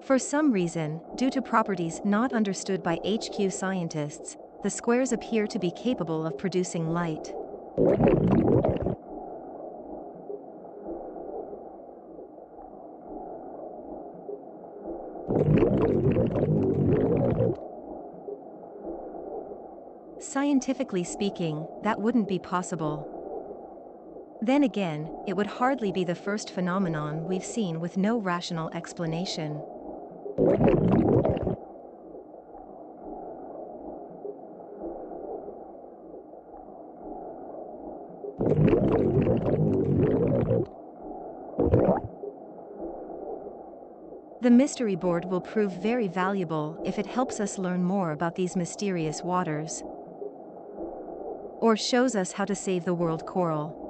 For some reason, due to properties not understood by HQ scientists, the squares appear to be capable of producing light. Scientifically speaking, that wouldn't be possible. Then again, it would hardly be the first phenomenon we've seen with no rational explanation. The mystery board will prove very valuable if it helps us learn more about these mysterious waters, or shows us how to save the world coral.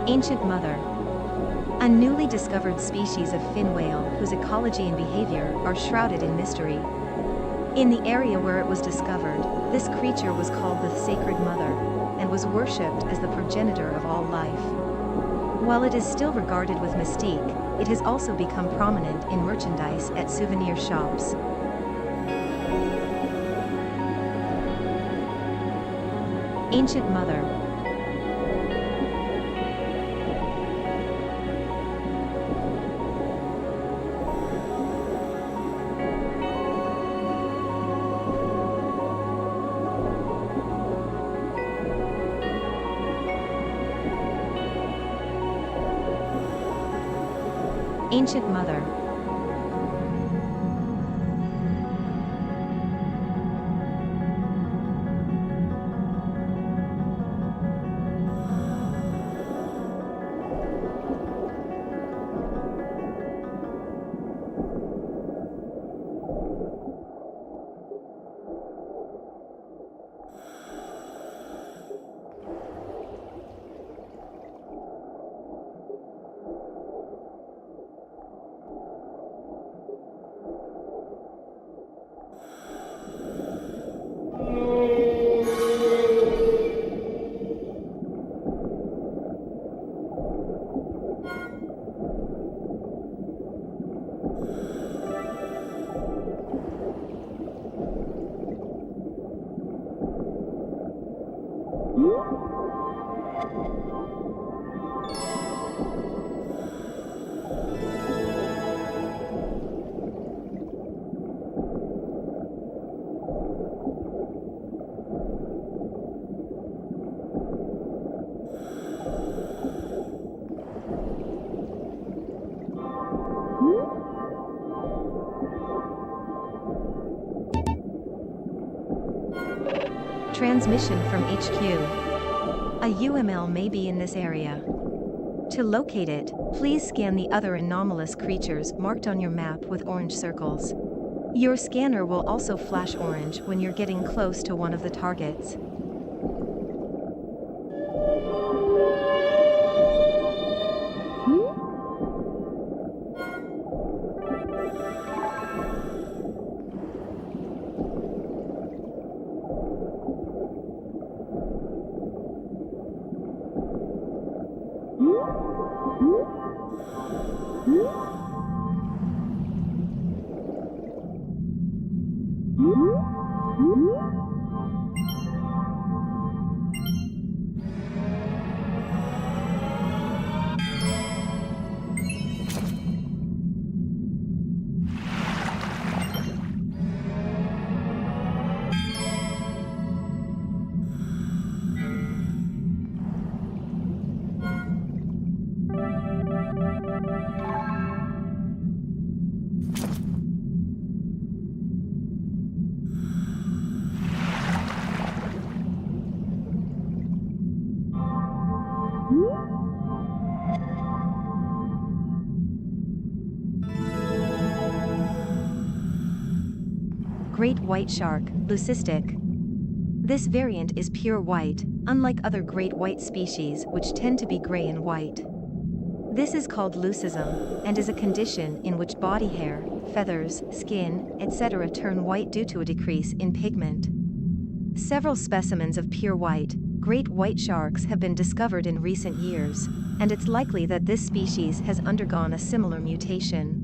Ancient Mother. A newly discovered species of fin whale whose ecology and behavior are shrouded in mystery. In the area where it was discovered, this creature was called the Sacred Mother, and was worshipped as the progenitor of all life. While it is still regarded with mystique, it has also become prominent in merchandise at souvenir shops. Ancient Mother. Ancient Mother. Transmission from HQ. A UML may be in this area. To locate it, please scan the other anomalous creatures marked on your map with orange circles. Your scanner will also flash orange when you're getting close to one of the targets. Great white shark, leucistic. This variant is pure white, unlike other great white species which tend to be gray and white. This is called leucism, and is a condition in which body hair, feathers, skin, etc. turn white due to a decrease in pigment. Several specimens of pure white, great white sharks have been discovered in recent years, and it's likely that this species has undergone a similar mutation.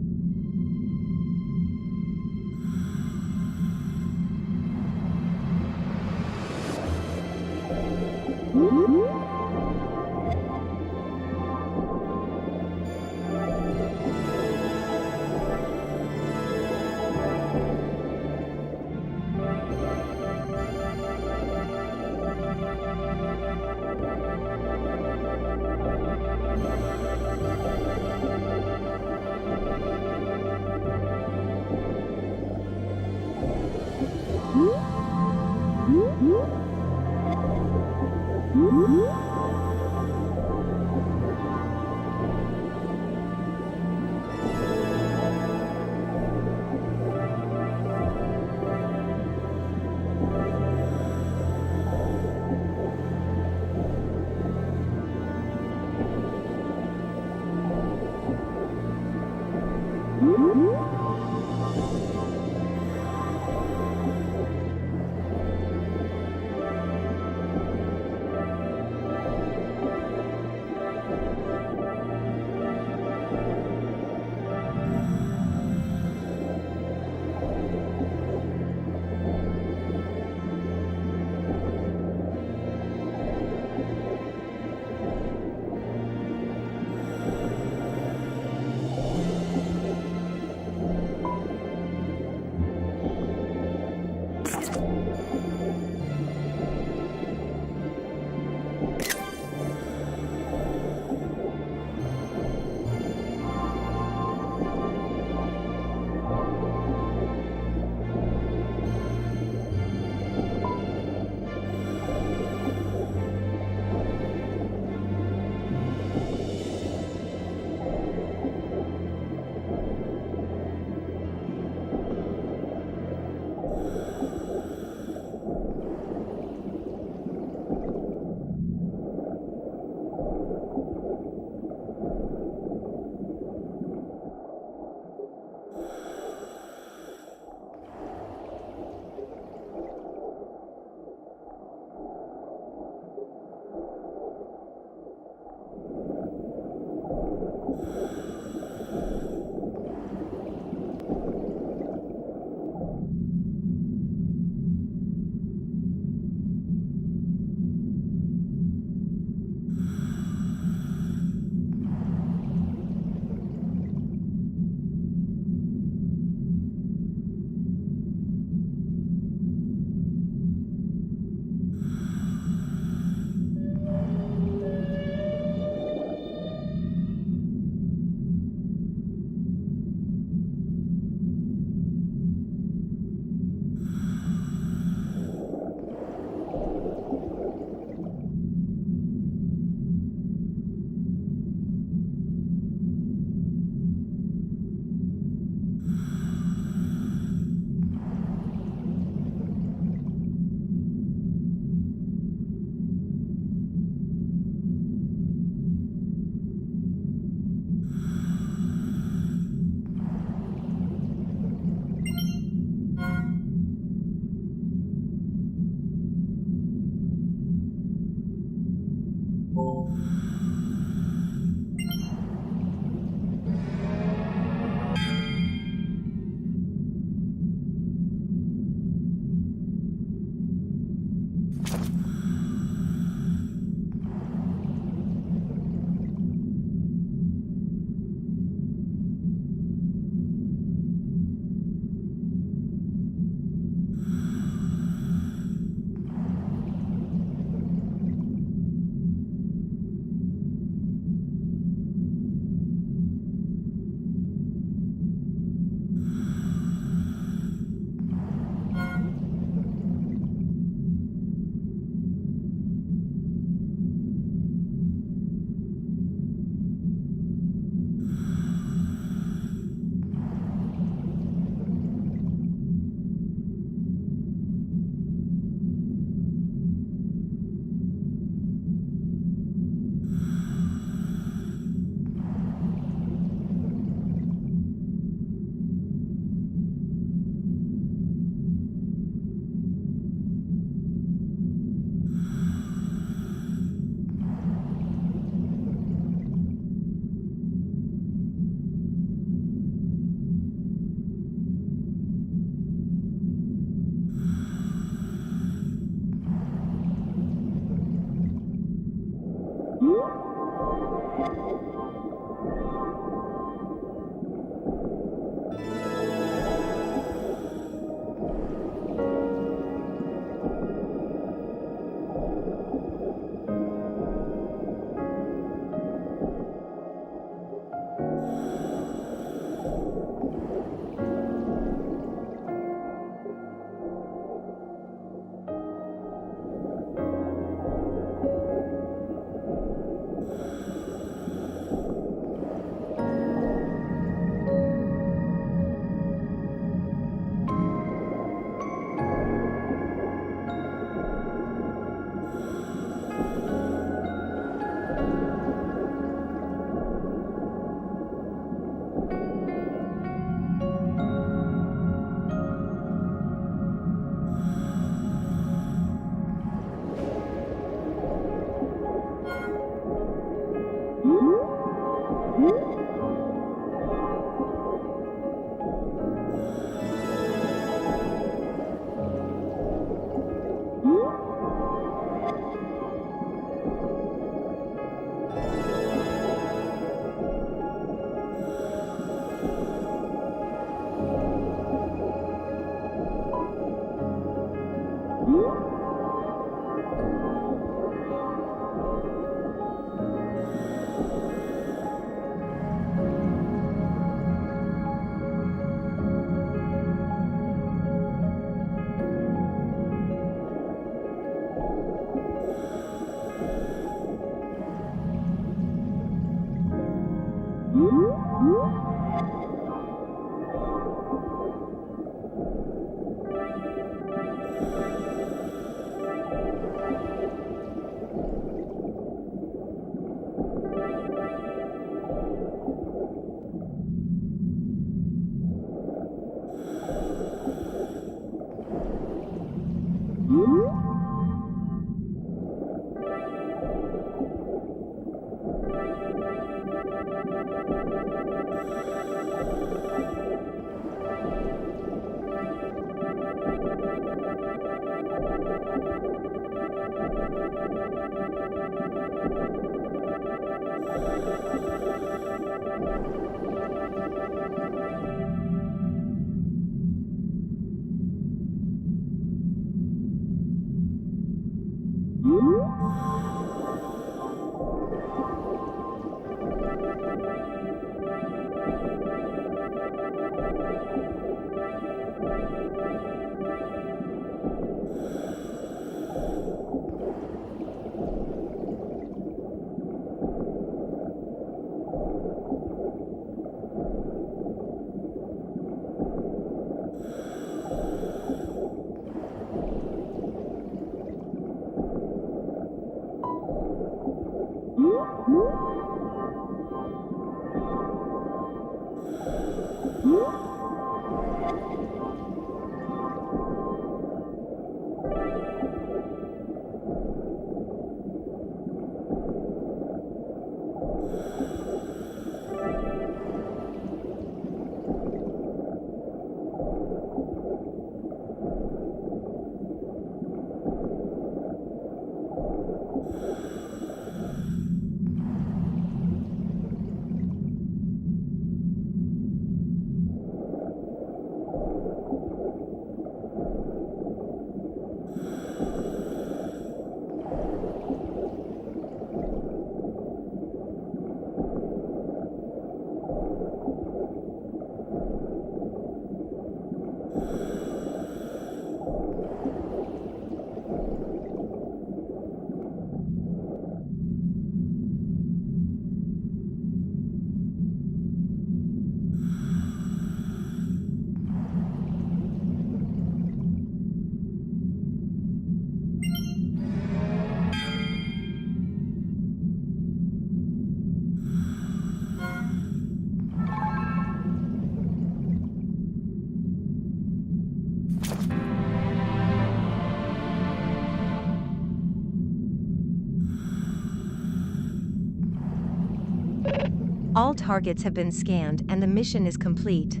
targets have been scanned and the mission is complete.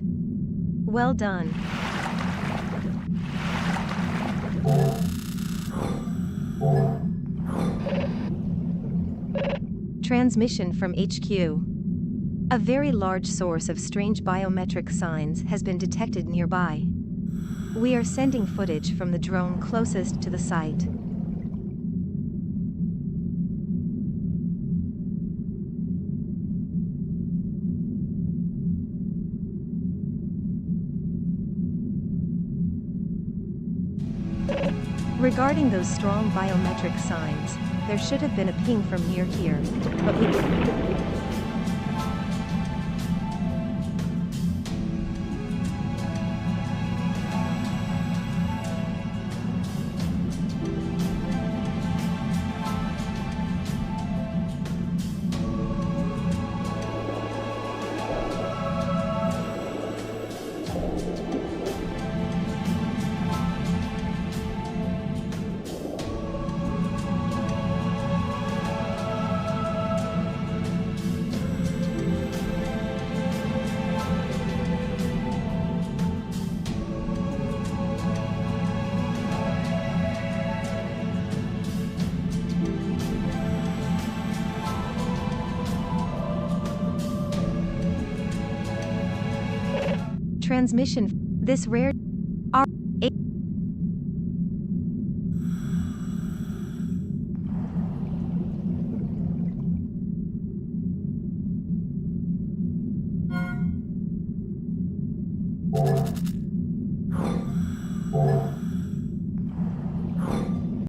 Well done. Transmission from HQ. A very large source of strange biometric signs has been detected nearby. We are sending footage from the drone closest to the site. Regarding those strong biometric signs, there should have been a ping from near here, but we transmission. This rare R A